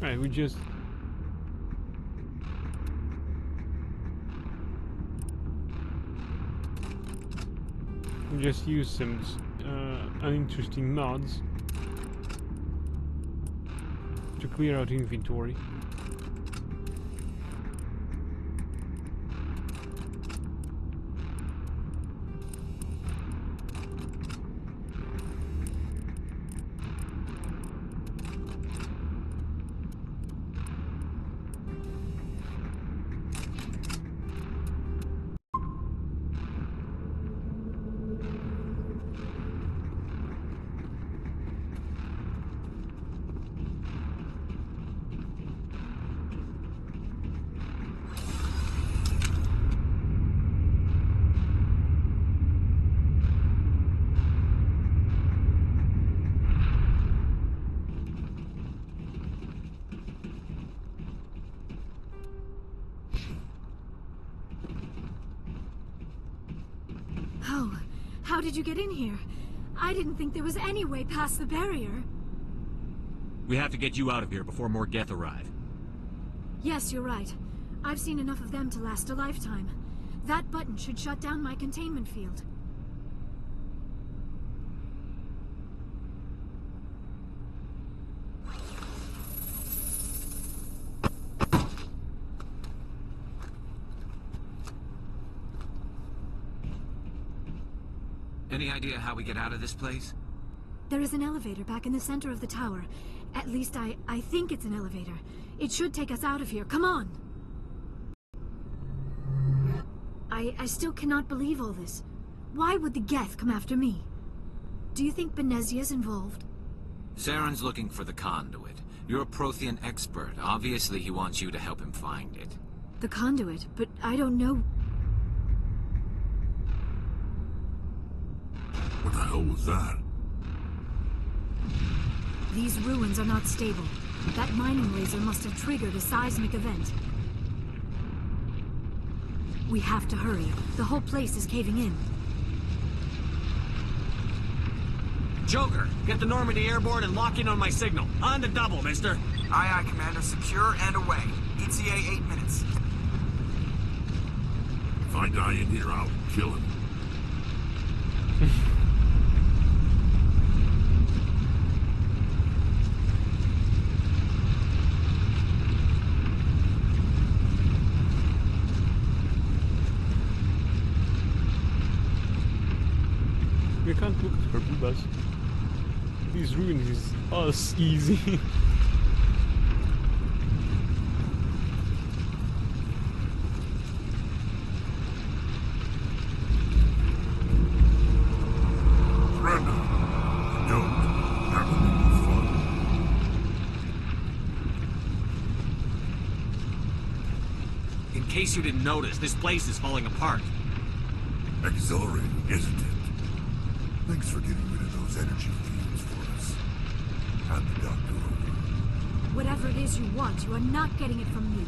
Right, we just use some uninteresting mods to clear out inventory. Oh, how did you get in here? I didn't think there was any way past the barrier. We have to get you out of here before more Geth arrive. Yes, you're right. I've seen enough of them to last a lifetime. That button should shut down my containment field. Any idea how we get out of this place? There is an elevator back in the center of the tower. At least I think it's an elevator. It should take us out of here. Come on! I still cannot believe all this. Why would the Geth come after me? Do you think Benezia's involved? Saren's looking for the conduit. You're a Prothean expert. Obviously he wants you to help him find it. The conduit? But I don't know... What the hell was that? These ruins are not stable. That mining laser must have triggered a seismic event. We have to hurry. The whole place is caving in. Joker, get the Normandy airborne and lock in on my signal. On the double, mister. Aye, aye, Commander. Secure and away. ETA 8 minutes. If I die in here, I'll kill him. We can't look at her, Bubas. These ruins is us easy. Brenda, don't have a little fun. In case you didn't notice, this place is falling apart. Exhilarating, isn't it? Thanks for getting rid of those energy fields for us. Hand the doctor over. Whatever it is you want, you are not getting it from me.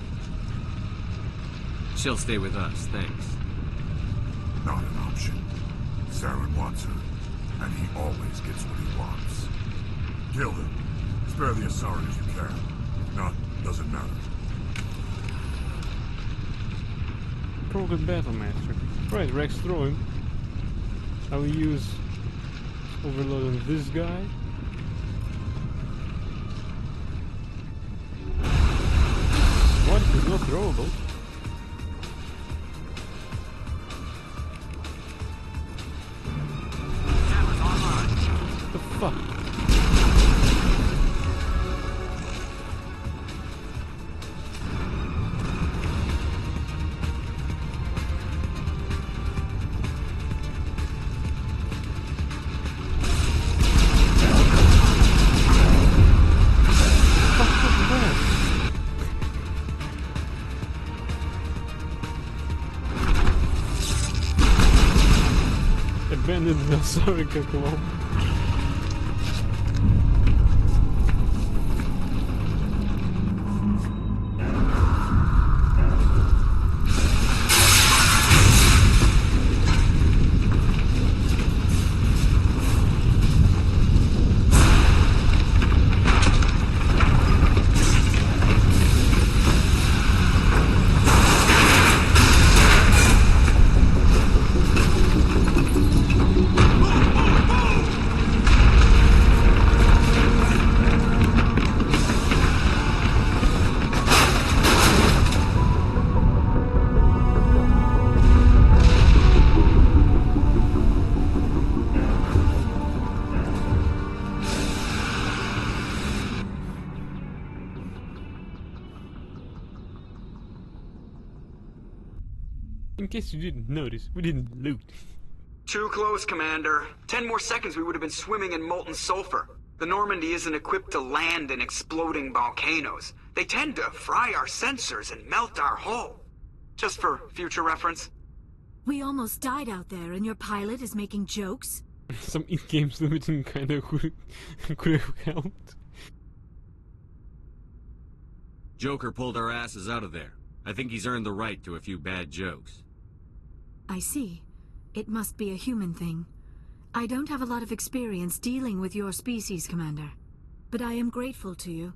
She'll stay with us, thanks. Not an option. Saren wants her, and he always gets what he wants. Kill him. Spare the Asari as you can. If not, doesn't matter. Krogan Battlemaster. Right, Rex, throw him. I will use overload on this guy. What? He's not throwable. Camera's online. What the fuck? Abandoned the Asarica Club. In case you didn't notice, we didn't loot. Too close, Commander. 10 more seconds we would have been swimming in molten sulfur. The Normandy isn't equipped to land in exploding volcanoes. They tend to fry our sensors and melt our hull. Just for future reference. We almost died out there, and your pilot is making jokes? Some in-game limiting kinda could have helped. Joker pulled our asses out of there. I think he's earned the right to a few bad jokes. I see. It must be a human thing. I don't have a lot of experience dealing with your species, Commander. But I am grateful to you.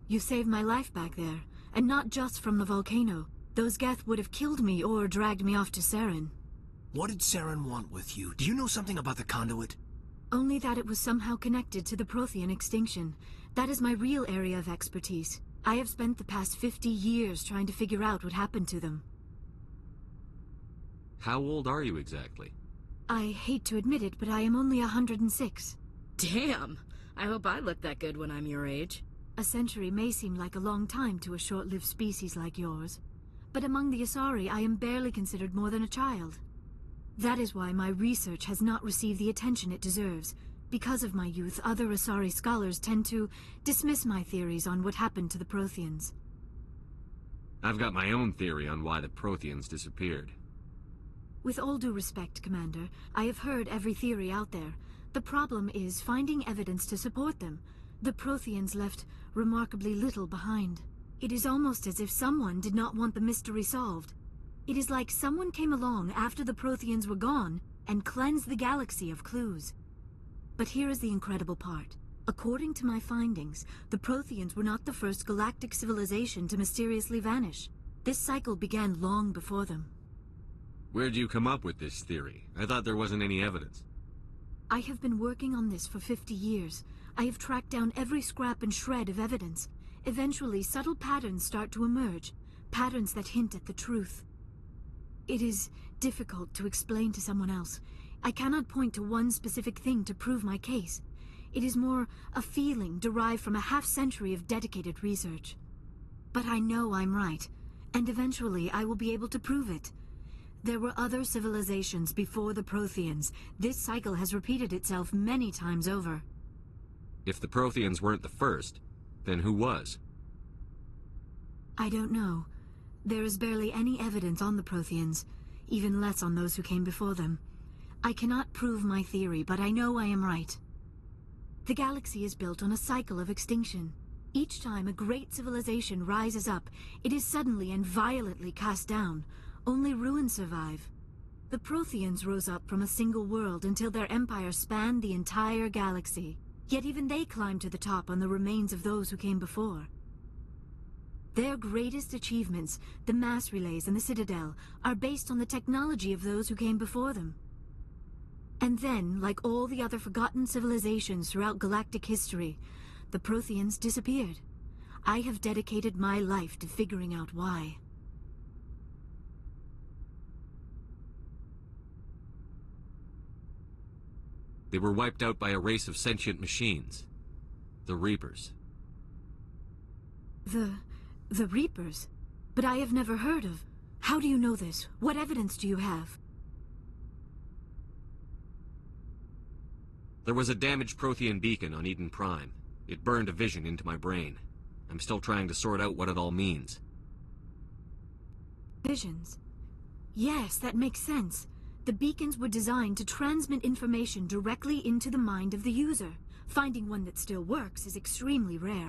You saved my life back there, and not just from the volcano. Those Geth would have killed me or dragged me off to Saren. What did Saren want with you? Do you know something about the conduit? Only that it was somehow connected to the Prothean extinction. That is my real area of expertise. I have spent the past 50 years trying to figure out what happened to them. How old are you exactly? I hate to admit it, but I am only 106. Damn! I hope I look that good when I'm your age. A century may seem like a long time to a short-lived species like yours. But among the Asari, I am barely considered more than a child. That is why my research has not received the attention it deserves. Because of my youth, other Asari scholars tend to dismiss my theories on what happened to the Protheans. I've got my own theory on why the Protheans disappeared. With all due respect, Commander, I have heard every theory out there. The problem is finding evidence to support them. The Protheans left remarkably little behind. It is almost as if someone did not want the mystery solved. It is like someone came along after the Protheans were gone and cleansed the galaxy of clues. But here is the incredible part. According to my findings, the Protheans were not the first galactic civilization to mysteriously vanish. This cycle began long before them. Where'd you come up with this theory? I thought there wasn't any evidence. I have been working on this for 50 years. I have tracked down every scrap and shred of evidence. Eventually, subtle patterns start to emerge, patterns that hint at the truth. It is difficult to explain to someone else. I cannot point to one specific thing to prove my case. It is more a feeling derived from a half-century of dedicated research. But I know I'm right, and eventually I will be able to prove it. There were other civilizations before the Protheans. This cycle has repeated itself many times over. If the Protheans weren't the first, then who was? I don't know. There is barely any evidence on the Protheans, even less on those who came before them. I cannot prove my theory, but I know I am right. The galaxy is built on a cycle of extinction. Each time a great civilization rises up, it is suddenly and violently cast down. Only ruins survive. The Protheans rose up from a single world until their empire spanned the entire galaxy. Yet even they climbed to the top on the remains of those who came before. Their greatest achievements, the mass relays and the Citadel, are based on the technology of those who came before them. And then, like all the other forgotten civilizations throughout galactic history, the Protheans disappeared. I have dedicated my life to figuring out why. They were wiped out by a race of sentient machines. The Reapers. The Reapers? But I have never heard of. How do you know this? What evidence do you have? There was a damaged Prothean beacon on Eden Prime. It burned a vision into my brain. I'm still trying to sort out what it all means. Visions? Yes, that makes sense. The beacons were designed to transmit information directly into the mind of the user. Finding one that still works is extremely rare.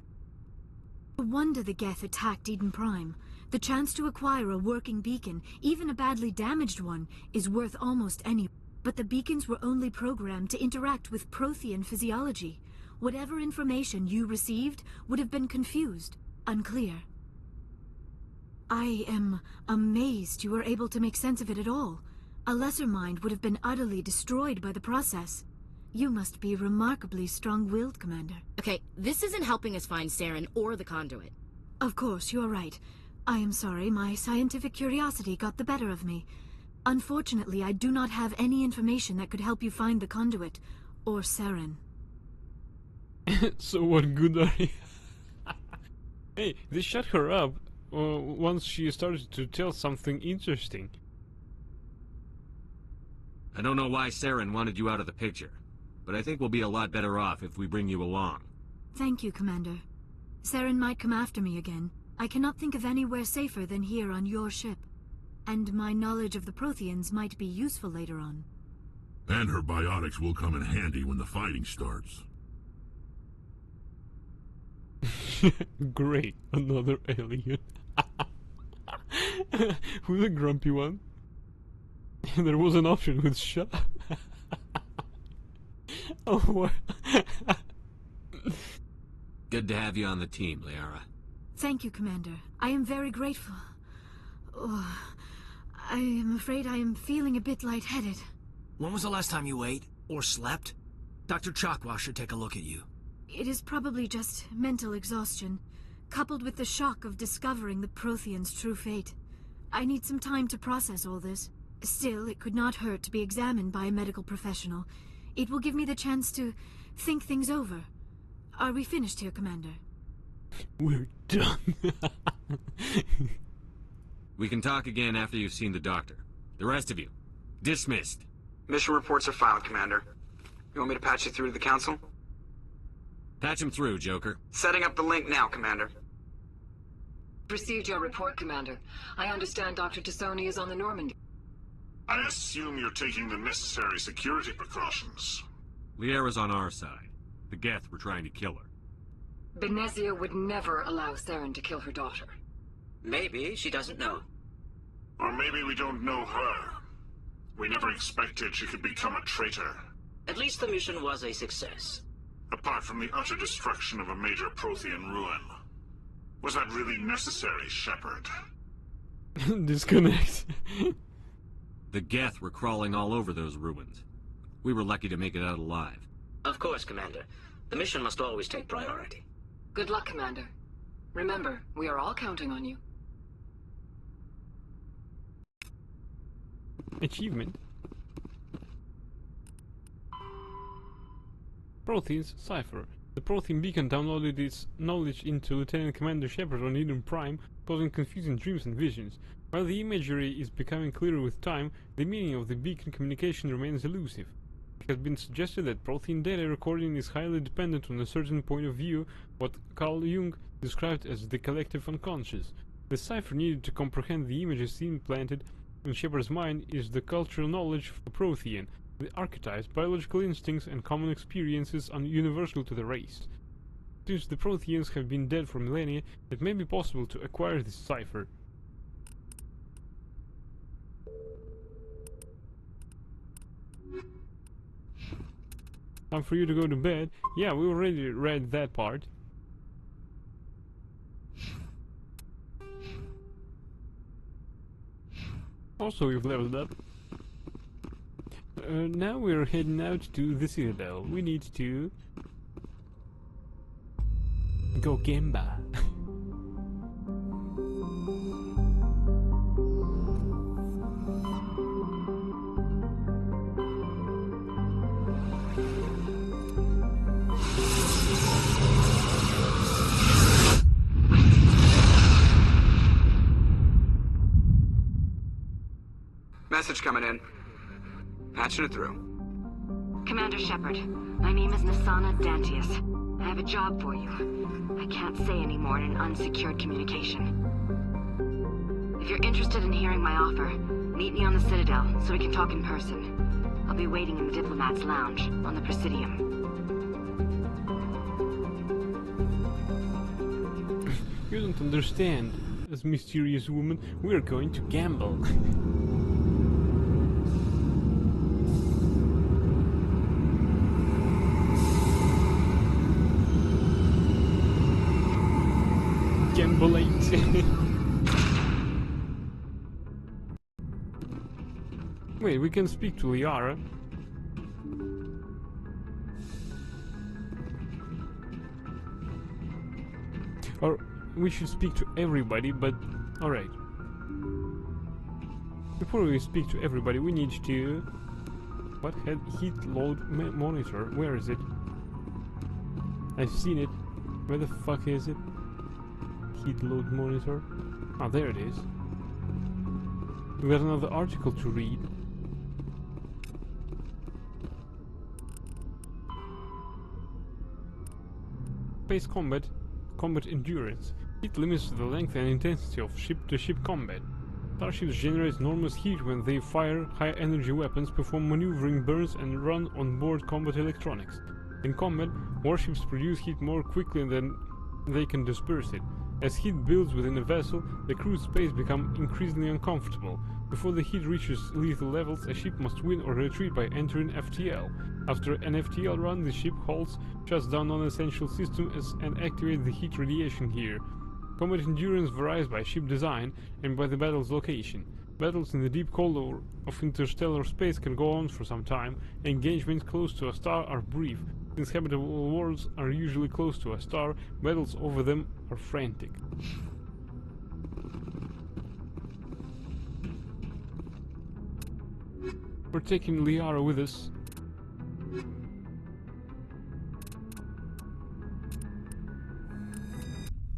No wonder the Geth attacked Eden Prime. The chance to acquire a working beacon, even a badly damaged one, is worth almost any. But the beacons were only programmed to interact with Prothean physiology. Whatever information you received would have been confused, unclear. I am amazed you were able to make sense of it at all. A lesser mind would have been utterly destroyed by the process. You must be remarkably strong-willed, Commander. Okay, this isn't helping us find Saren or the conduit. Of course, you are right. I am sorry, my scientific curiosity got the better of me. Unfortunately, I do not have any information that could help you find the conduit, or Saren. So what good are you? Hey, they shut her up once she started to tell something interesting. I don't know why Saren wanted you out of the picture, but I think we'll be a lot better off if we bring you along. Thank you, Commander. Saren might come after me again. I cannot think of anywhere safer than here on your ship. And my knowledge of the Protheans might be useful later on. And her biotics will come in handy when the fighting starts. Great, another alien. Who's the grumpy one? There was an option with Shah. Oh, what? Good to have you on the team, Liara. Thank you, Commander. I am very grateful. Oh, I am afraid I am feeling a bit lightheaded. When was the last time you ate? Or slept? Dr. Chakwa should take a look at you. It is probably just mental exhaustion, coupled with the shock of discovering the Protheans' true fate. I need some time to process all this. Still, it could not hurt to be examined by a medical professional. It will give me the chance to think things over. Are we finished here, Commander? We're done. We can talk again after you've seen the doctor. The rest of you, dismissed. Mission reports are filed, Commander. You want me to patch you through to the Council? Patch him through, Joker. Setting up the link now, Commander. Received your report, Commander. I understand Dr. Tassoni is on the Normandy. I assume you're taking the necessary security precautions. Liara's on our side. The Geth were trying to kill her. Benezia would never allow Saren to kill her daughter. Maybe she doesn't know. Or maybe we don't know her. We never expected she could become a traitor. At least the mission was a success. Apart from the utter destruction of a major Prothean ruin. Was that really necessary, Shepard? Disconnect. The Geth were crawling all over those ruins. We were lucky to make it out alive. Of course, Commander. The mission must always take priority. Good luck, Commander. Remember, we are all counting on you. Achievement. Prothean's Cipher. The Prothean beacon downloaded its knowledge into Lieutenant Commander Shepard on Eden Prime, causing confusing dreams and visions. While the imagery is becoming clearer with time, the meaning of the beacon communication remains elusive. It has been suggested that Prothean data recording is highly dependent on a certain point of view, what Carl Jung described as the collective unconscious. The cipher needed to comprehend the images implanted in Shepard's mind is the cultural knowledge of the Prothean, the archetypes, biological instincts, and common experiences are universal to the race. Since the Protheans have been dead for millennia, it may be possible to acquire this cipher. Time for you to go to bed. Yeah, we already read that part. Also, we've leveled up. Now we're heading out to the Citadel. We need to go Gemba. Message coming in. Patching it through. Commander Shepard, my name is Nasana Dantius. I have a job for you. I can't say any more in an unsecured communication. If you're interested in hearing my offer, meet me on the Citadel so we can talk in person. I'll be waiting in the Diplomat's Lounge on the Presidium. You don't understand. As mysterious woman, we're going to gamble. Wait, we can speak to Liara. Or we should speak to everybody, but alright. Before we speak to everybody, we need to... What? Heat load monitor. Where is it? I've seen it. Where the fuck is it? Heat load monitor. Ah, there it is. We got another article to read. Space combat endurance. It limits the length and intensity of ship-to-ship combat. Starships generate enormous heat when they fire high-energy weapons, perform maneuvering burns, and run on-board combat electronics. In combat, warships produce heat more quickly than they can disperse it. As heat builds within a vessel, the crew's space becomes increasingly uncomfortable. Before the heat reaches lethal levels, a ship must win or retreat by entering FTL. After an FTL run, the ship halts, shuts down non-essential systems, and activates the heat radiation gear. Combat endurance varies by ship design and by the battle's location. Battles in the deep cold of interstellar space can go on for some time. Engagements close to a star are brief. Since habitable worlds are usually close to a star, battles over them are frantic. We're taking Liara with us.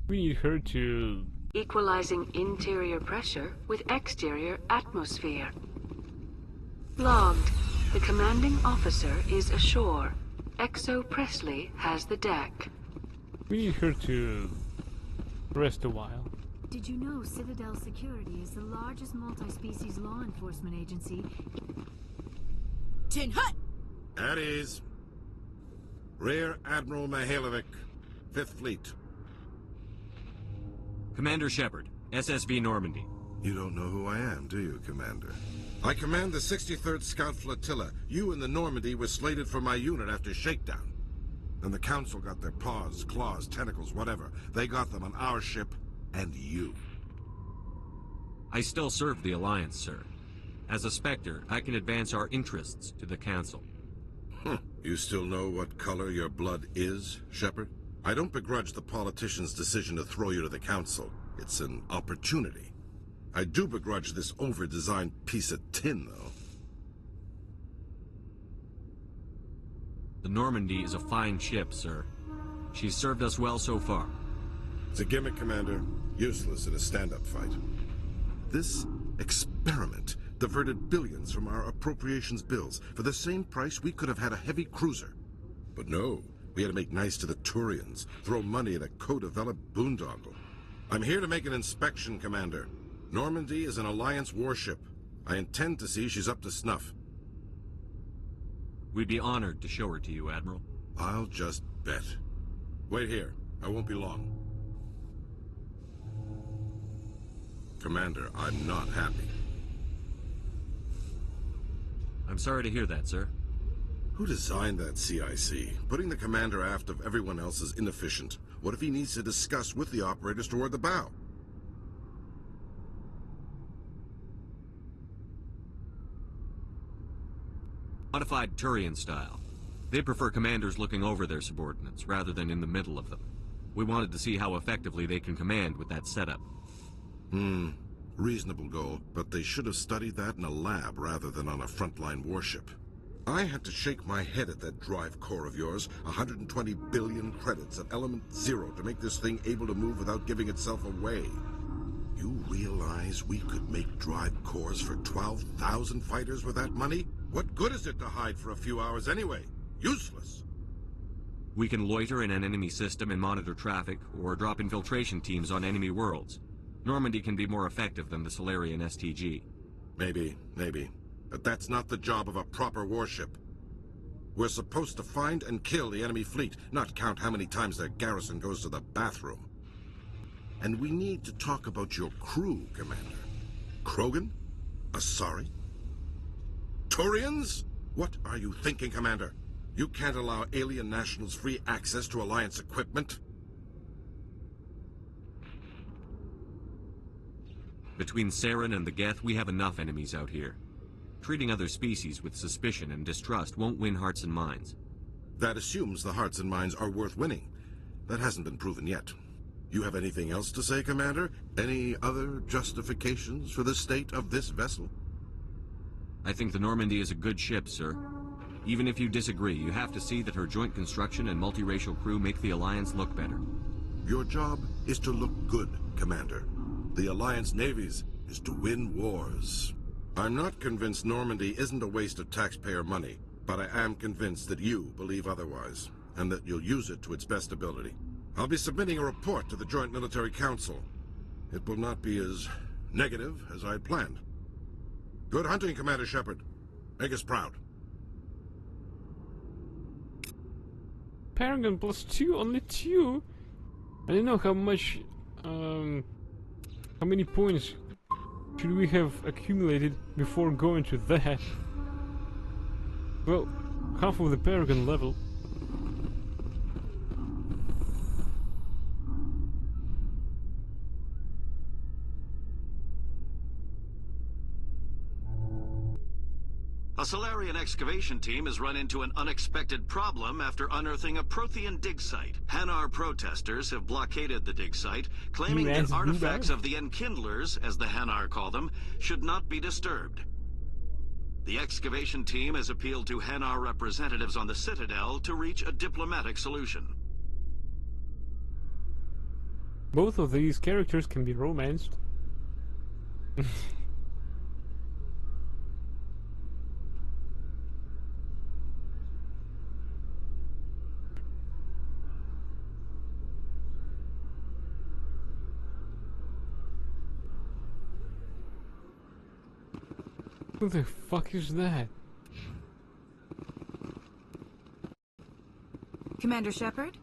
We need her to... Equalizing interior pressure with exterior atmosphere. Logged. The commanding officer is ashore. Exo Presley has the deck. We need her to rest a while. Did you know Citadel Security is the largest multi-species law enforcement agency? Tin Hut! At ease. Rear Admiral Mihailovic, 5th Fleet. Commander Shepard, SSV Normandy. You don't know who I am, do you, Commander? I command the 63rd Scout Flotilla. You and the Normandy were slated for my unit after shakedown. And the Council got their paws, claws, tentacles, whatever. They got them on our ship, and you. I still serve the Alliance, sir. As a Spectre, I can advance our interests to the Council. You still know what color your blood is, Shepard? I don't begrudge the politician's decision to throw you to the Council. It's an opportunity. I do begrudge this over-designed piece of tin, though. The Normandy is a fine ship, sir. She's served us well so far. It's a gimmick, Commander. Useless in a stand-up fight. This experiment diverted billions from our appropriations bills. For the same price, we could have had a heavy cruiser. But no, we had to make nice to the Turians, throw money at a co-developed boondoggle. I'm here to make an inspection, Commander. Normandy is an Alliance warship. I intend to see she's up to snuff. We'd be honored to show her to you, Admiral. I'll just bet. Wait here. I won't be long. Commander, I'm not happy. I'm sorry to hear that, sir. Who designed that CIC? Putting the commander aft of everyone else is inefficient. What if he needs to discuss with the operators toward the bow? Modified Turian style. They prefer commanders looking over their subordinates, rather than in the middle of them. We wanted to see how effectively they can command with that setup. Reasonable goal, but they should have studied that in a lab rather than on a frontline warship. I had to shake my head at that drive core of yours. 120 billion credits at element 0 to make this thing able to move without giving itself away. You realize we could make drive cores for 12,000 fighters with that money? What good is it to hide for a few hours anyway? Useless. We can loiter in an enemy system and monitor traffic, or drop infiltration teams on enemy worlds. Normandy can be more effective than the Solarian STG. Maybe. But that's not the job of a proper warship. We're supposed to find and kill the enemy fleet, not count how many times their garrison goes to the bathroom. And we need to talk about your crew, Commander. Krogan? Asari? Turians? What are you thinking, Commander? You can't allow alien nationals free access to Alliance equipment? Between Saren and the Geth, we have enough enemies out here. Treating other species with suspicion and distrust won't win hearts and minds. That assumes the hearts and minds are worth winning. That hasn't been proven yet. You have anything else to say, Commander? Any other justifications for the state of this vessel? I think the Normandy is a good ship, sir. Even if you disagree, you have to see that her joint construction and multiracial crew make the Alliance look better. Your job is to look good, Commander. The Alliance navies is to win wars. I'm not convinced Normandy isn't a waste of taxpayer money, but I am convinced that you believe otherwise, and that you'll use it to its best ability. I'll be submitting a report to the Joint Military Council. It will not be as negative as I had planned. Good hunting, Commander Shepard. Make us proud. Paragon +2, only 2? I don't know how much, how many points should we have accumulated before going to that? Well, half of the Paragon level. A Solarian excavation team has run into an unexpected problem after unearthing a Prothean dig site. Hanar protesters have blockaded the dig site, claiming that artifacts of the Enkindlers, as the Hanar call them, should not be disturbed. The excavation team has appealed to Hanar representatives on the Citadel to reach a diplomatic solution. Both of these characters can be romanced. Who the fuck is that? Commander Shepard?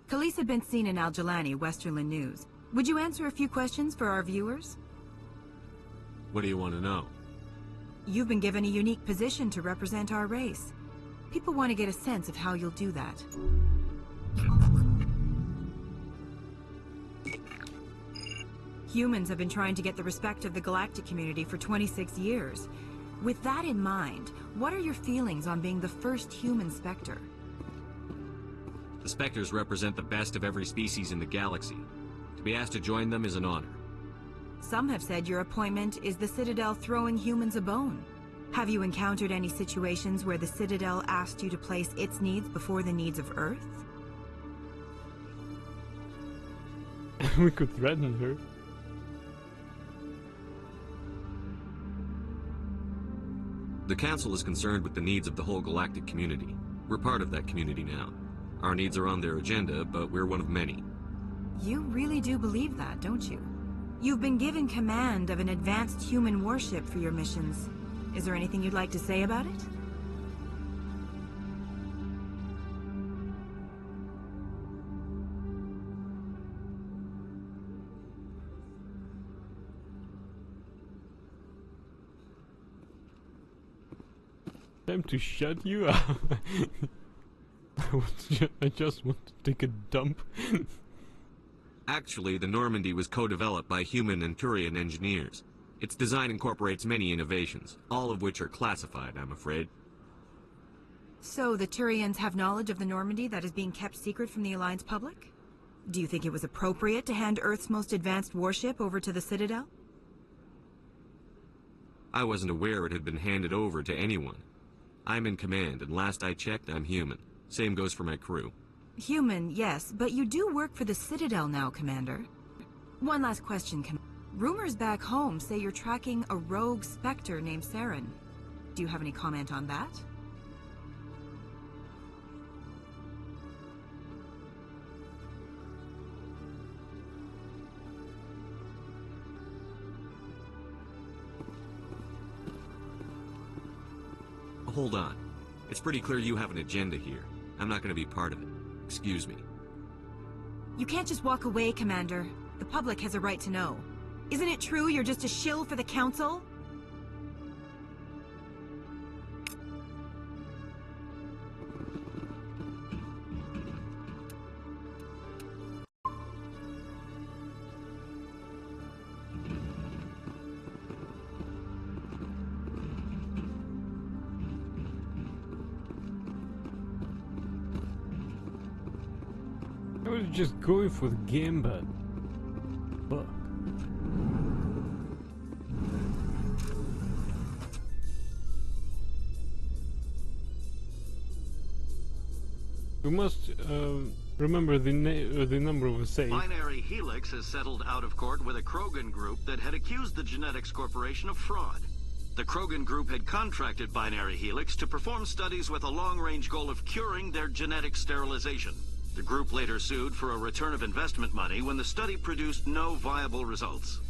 Khaleesa bint Sinan al-Jalani, Westerland News. Would you answer a few questions for our viewers? What do you want to know? You've been given a unique position to represent our race. People want to get a sense of how you'll do that. Humans have been trying to get the respect of the galactic community for 26 years. With that in mind, what are your feelings on being the first human Spectre? The Spectres represent the best of every species in the galaxy. To be asked to join them is an honor. Some have said your appointment is the Citadel throwing humans a bone. Have you encountered any situations where the Citadel asked you to place its needs before the needs of Earth? We could threaten her. The Council is concerned with the needs of the whole galactic community. We're part of that community now. Our needs are on their agenda, but we're one of many. You really do believe that, don't you? You've been given command of an advanced human warship for your missions. Is there anything you'd like to say about it? Time to shut you up. I just want to take a dump. Actually, the Normandy was co-developed by human and Turian engineers. Its design incorporates many innovations, all of which are classified, I'm afraid. So the Turians have knowledge of the Normandy that is being kept secret from the Alliance public? Do you think it was appropriate to hand Earth's most advanced warship over to the Citadel? I wasn't aware it had been handed over to anyone. I'm in command, and last I checked, I'm human. Same goes for my crew. Human, yes, but you do work for the Citadel now, Commander. One last question, Rumors back home say you're tracking a rogue Spectre named Saren. Do you have any comment on that? Hold on. It's pretty clear you have an agenda here. I'm not going to be part of it. Excuse me. You can't just walk away, Commander. The public has a right to know. Isn't it true you're just a shill for the Council? I was just going for the game, but fuck. We must remember the number of a save. Binary Helix has settled out of court with a Krogan group that had accused the Genetics Corporation of fraud. The Krogan group had contracted Binary Helix to perform studies with a long-range goal of curing their genetic sterilization. The group later sued for a return of investment money when the study produced no viable results.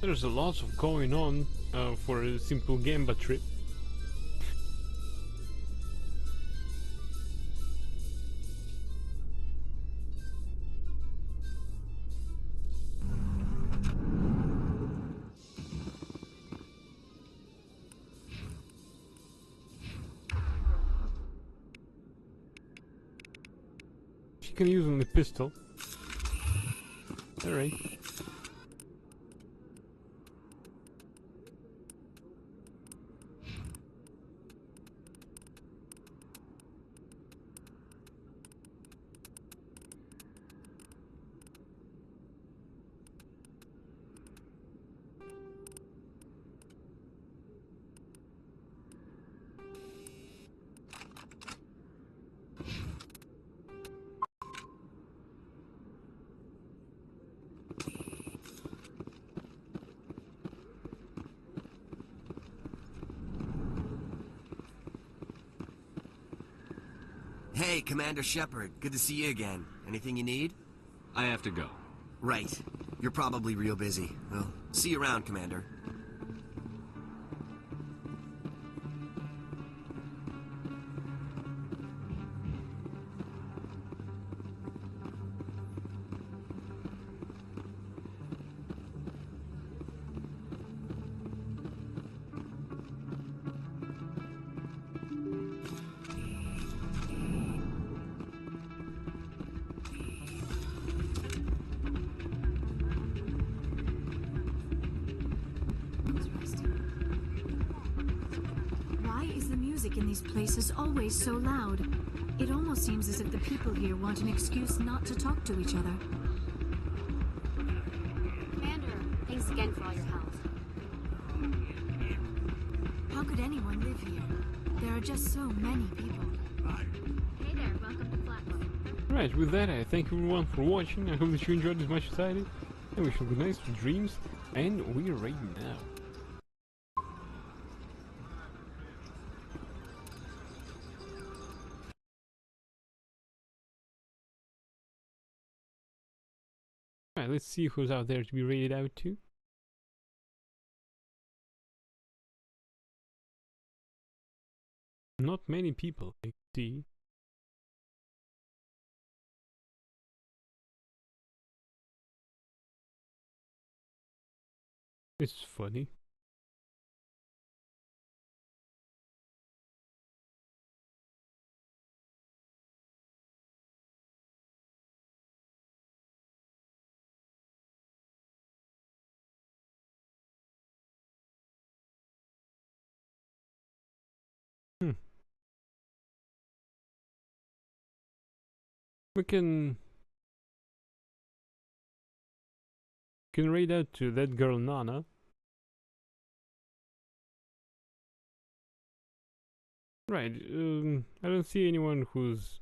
There's a lot of going on for a simple Gamba trip. She can use only pistol. Alright. Hey, Commander Shepard. Good to see you again. Anything you need? I have to go. Right. You're probably real busy. Well, see you around, Commander. music in these places always so loud? It almost seems as if the people here want an excuse not to talk to each other. Commander, thanks again for all your help. How could anyone live here? There are just so many people. Hey there, welcome to Flatbow. Right, with that I thank everyone for watching. I hope that you enjoyed as much as I did. And wish you good night, sweet dreams. And we're raiding now. Alright, let's see who's out there to be raided out to. Not many people, I see. It's funny. We can raid out to that girl Nana. Right, I don't see anyone who's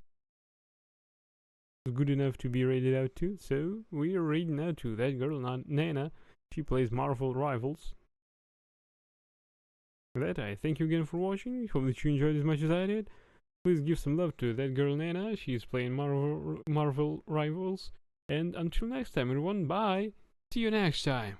good enough to be raided out to, so we are raiding out to that girl Nana. She plays Marvel Rivals. With that, I thank you again for watching. Hope that you enjoyed as much as I did. Please give some love to that girl Nana. She's playing Marvel Rivals. And until next time, everyone, bye. See you next time.